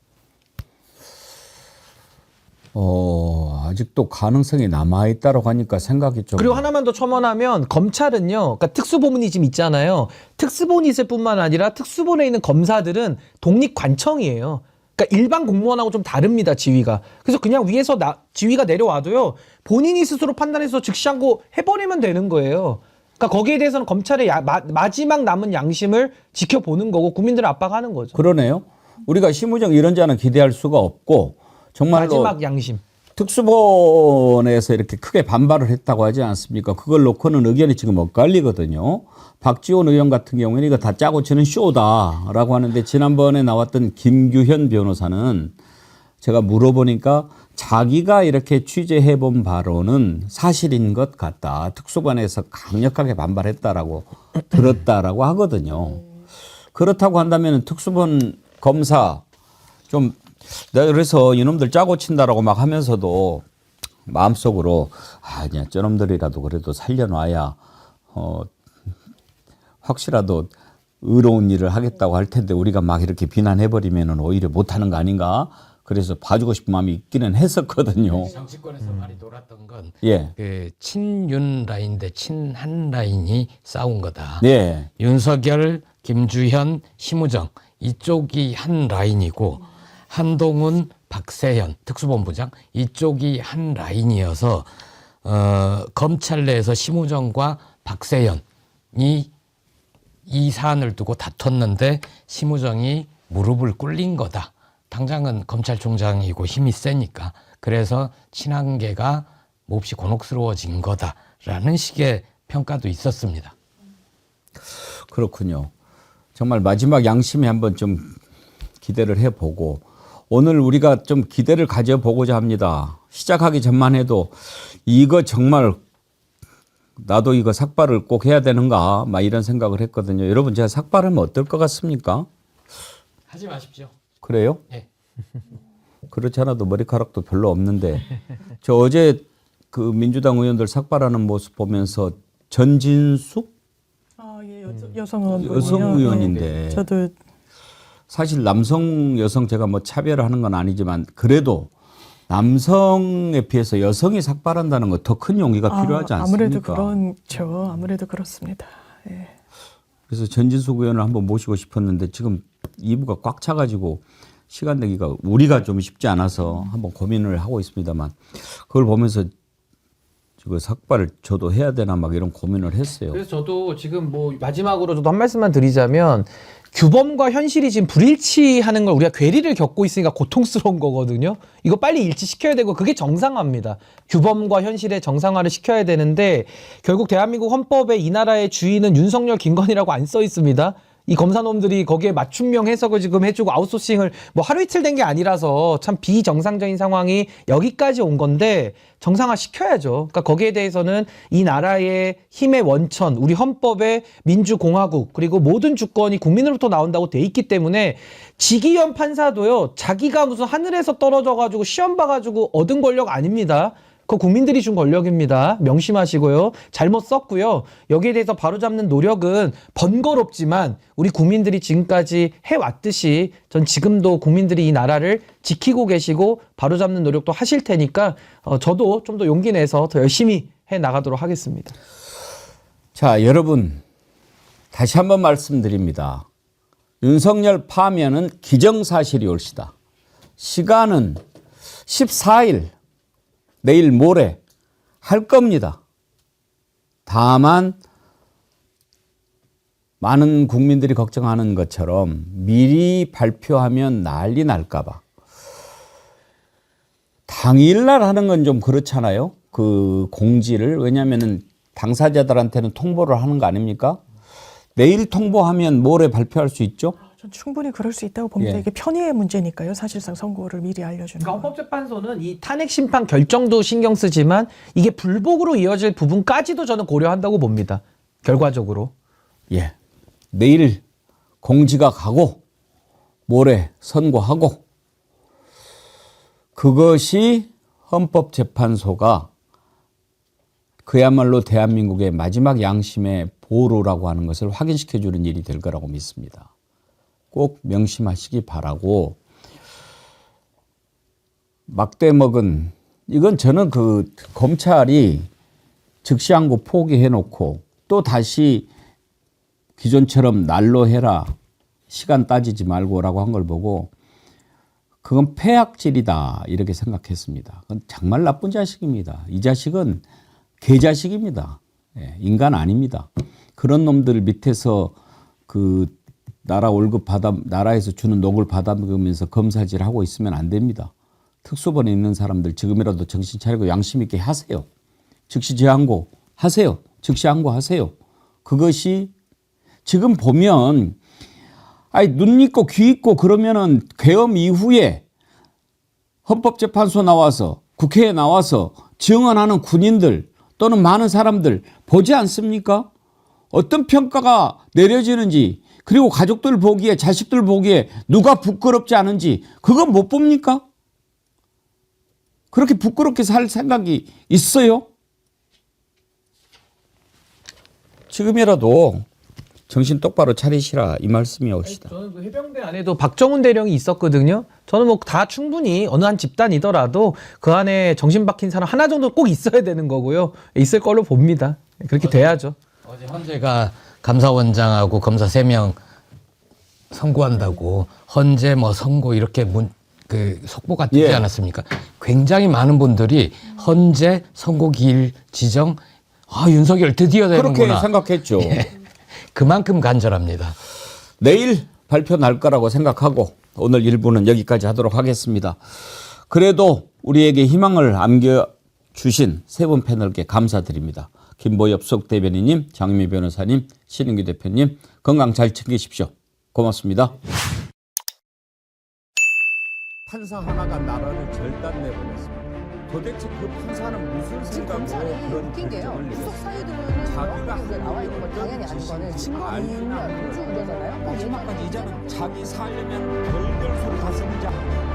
S2: 아직도 가능성이 남아있다라고 하니까 생각이 좀.
S4: 그리고 하나만 더 첨언하면 검찰은요, 그러니까 특수본이 지금 있잖아요. 특수본이 있을 뿐만 아니라 특수본에 있는 검사들은 독립관청이에요. 그러니까 일반 공무원하고 좀 다릅니다, 지위가. 그래서 그냥 위에서 지위가 내려와도요, 본인이 스스로 판단해서 즉시하고 해버리면 되는 거예요. 그러니까 거기에 대해서는 검찰의 마지막 남은 양심을 지켜보는 거고 국민들을 압박하는 거죠.
S2: 그러네요. 우리가 심우정 이런자는 기대할 수가 없고 정말로
S4: 마지막 양심.
S2: 특수본에서 이렇게 크게 반발을 했다고 하지 않습니까? 그걸 놓고는 의견이 지금 엇갈리거든요. 박지원 의원 같은 경우에는 이거 다 짜고 치는 쇼다라고 하는데 지난번에 나왔던 김규현 변호사는 제가 물어보니까 자기가 이렇게 취재해본 바로는 사실인 것 같다. 특수본에서 강력하게 반발했다라고 들었다라고 하거든요. 그렇다고 한다면 특수본 검사 좀 내가 그래서 이놈들 짜고 친다라고 막 하면서도 마음속으로 아니야 저놈들이라도 그래도 살려놔야 확실하도 의로운 일을 하겠다고 할 텐데 우리가 막 이렇게 비난해버리면 오히려 못하는 거 아닌가? 그래서 봐주고 싶은 마음이 있기는 했었거든요.
S1: 정치권에서 말이 돌았던 건
S2: 예.
S1: 그 친윤 라인 대 친한 라인이 싸운 거다.
S2: 예.
S1: 윤석열, 김주현, 심우정 이쪽이 한 라인이고 한동훈, 박세현 특수본부장 이쪽이 한 라인이어서 검찰 내에서 심우정과 박세현이 이 사안을 두고 다퉜는데 심우정이 무릎을 꿇린 거다. 당장은 검찰총장이고 힘이 세니까 그래서 친한계가 몹시 곤혹스러워진 거다라는 식의 평가도 있었습니다.
S2: 그렇군요. 정말 마지막 양심에 한번 좀 기대를 해보고 오늘 우리가 좀 기대를 가져보고자 합니다. 시작하기 전만 해도 이거 정말 나도 이거 삭발을 꼭 해야 되는가 막 이런 생각을 했거든요. 여러분 제가 삭발하면 어떨 것 같습니까?
S1: 하지 마십시오.
S2: 그래요?
S1: 네.
S2: 그렇지 않아도 머리카락도 별로 없는데 저 어제 그 민주당 의원들 삭발하는 모습 보면서 전진숙
S3: 여성
S2: 의원인데
S3: 네. 저도
S2: 사실 남성 여성 제가 뭐 차별하는 건 아니지만 그래도 남성에 비해서 여성이 삭발한다는 거 더 큰 용기가 필요하지 않습니까?
S3: 아무래도 그렇죠. 아무래도 그렇습니다. 예.
S2: 그래서 전진숙 의원을 한번 모시고 싶었는데 지금 2부가 꽉 차가지고 시간 내기가 우리가 좀 쉽지 않아서 한번 고민을 하고 있습니다만 그걸 보면서 그 삭발을 저도 해야 되나 막 이런 고민을 했어요.
S4: 그래서 저도 지금 뭐 마지막으로 저도 한 말씀만 드리자면 규범과 현실이 지금 불일치하는 걸 우리가 괴리를 겪고 있으니까 고통스러운 거거든요. 이거 빨리 일치시켜야 되고 그게 정상화입니다. 규범과 현실의 정상화를 시켜야 되는데 결국 대한민국 헌법에 이 나라의 주인은 윤석열, 김건희라고 안 써 있습니다. 이 검사놈들이 거기에 맞춤형 해석을 지금 해주고 아웃소싱을 뭐 하루 이틀 된 게 아니라서 참 비정상적인 상황이 여기까지 온 건데 정상화 시켜야죠. 그러니까 거기에 대해서는 이 나라의 힘의 원천, 우리 헌법의 민주공화국 그리고 모든 주권이 국민으로부터 나온다고 돼 있기 때문에 지기현 판사도요 자기가 무슨 하늘에서 떨어져가지고 시험 봐가지고 얻은 권력 아닙니다. 그거 국민들이 준 권력입니다. 명심하시고요. 잘못 썼고요. 여기에 대해서 바로잡는 노력은 번거롭지만 우리 국민들이 지금까지 해왔듯이 전 지금도 국민들이 이 나라를 지키고 계시고 바로잡는 노력도 하실 테니까 저도 좀 더 용기 내서 더 열심히 해나가도록 하겠습니다.
S2: 자, 여러분 다시 한번 말씀드립니다. 윤석열 파면은 기정사실이 올시다. 시간은 14일 내일 모레 할 겁니다. 다만 많은 국민들이 걱정하는 것처럼 미리 발표하면 난리 날까 봐. 당일날 하는 건 좀 그렇잖아요. 그 공지를. 왜냐하면 당사자들한테는 통보를 하는 거 아닙니까? 내일 통보하면 모레 발표할 수 있죠?
S3: 전 충분히 그럴 수 있다고 봅니다.
S2: 예.
S3: 이게 편의의 문제니까요. 사실상 선고를 미리 알려주는
S4: 그러니까
S3: 건.
S4: 헌법재판소는 이 탄핵 심판 결정도 신경 쓰지만 이게 불복으로 이어질 부분까지도 저는 고려한다고 봅니다. 결과적으로.
S2: 예. 내일 공지가 가고 모레 선고하고 그것이 헌법재판소가 그야말로 대한민국의 마지막 양심의 보루라고 하는 것을 확인시켜주는 일이 될 거라고 믿습니다. 꼭 명심하시기 바라고 막대 먹은 이건 저는 그 검찰이 즉시항고 포기해놓고 또 다시 기존처럼 날로 해라 시간 따지지 말고라고 한 걸 보고 그건 폐악질이다 이렇게 생각했습니다. 그건 정말 나쁜 자식입니다. 이 자식은 개자식입니다. 예, 인간 아닙니다. 그런 놈들 밑에서 그 나라 월급 받아 나라에서 주는 녹을 받아먹으면서 검사질 하고 있으면 안 됩니다. 특수본에 있는 사람들 지금이라도 정신 차리고 양심 있게 하세요. 즉시 재항고 하세요. 즉시 항고하세요. 그것이 지금 보면 아니 눈 있고 귀 있고 그러면은 계엄 이후에 헌법재판소 나와서 국회에 나와서 증언하는 군인들 또는 많은 사람들 보지 않습니까? 어떤 평가가 내려지는지 그리고 가족들 보기에 자식들 보기에 누가 부끄럽지 않은지 그건 못 봅니까? 그렇게 부끄럽게 살 생각이 있어요? 지금이라도 정신 똑바로 차리시라 이 말씀이 옵시다.
S4: 저는 그 해병대 안에도 박정훈 대령이 있었거든요. 저는 뭐 다 충분히 어느 한 집단이더라도 그 안에 정신 박힌 사람 하나 정도 꼭 있어야 되는 거고요. 있을 걸로 봅니다. 그렇게 돼야죠.
S1: 어제 헌재가 감사원장하고 검사 3명 선고한다고 헌재 뭐 선고 이렇게 그 속보가 뜨지
S2: 예.
S1: 않았습니까? 굉장히 많은 분들이 헌재 선고기일 지정 윤석열 드디어
S2: 그렇게
S1: 되는구나.
S2: 생각했죠.
S1: 예. 그만큼 간절합니다.
S2: 내일 발표 날 거라고 생각하고 오늘 1부는 여기까지 하도록 하겠습니다. 그래도 우리에게 희망을 안겨주신 세 분 패널께 감사드립니다. 김보엽 수석 대변인님, 장미 변호사님, 신인규 대표님 건강 잘 챙기십시오. 고맙습니다. 판사 하나가 나라를 절단내버렸습니다. 도대체 그 판사는 무슨 생각으로 그런 결정을 내렸습니까? 자기가
S11: 나와 있는 건 당연히 아닌 거는 증거인멸, 음주운전잖아요.
S2: 마지막까지 이제는 자기 살려면 별별 소리 다 쓰는 자.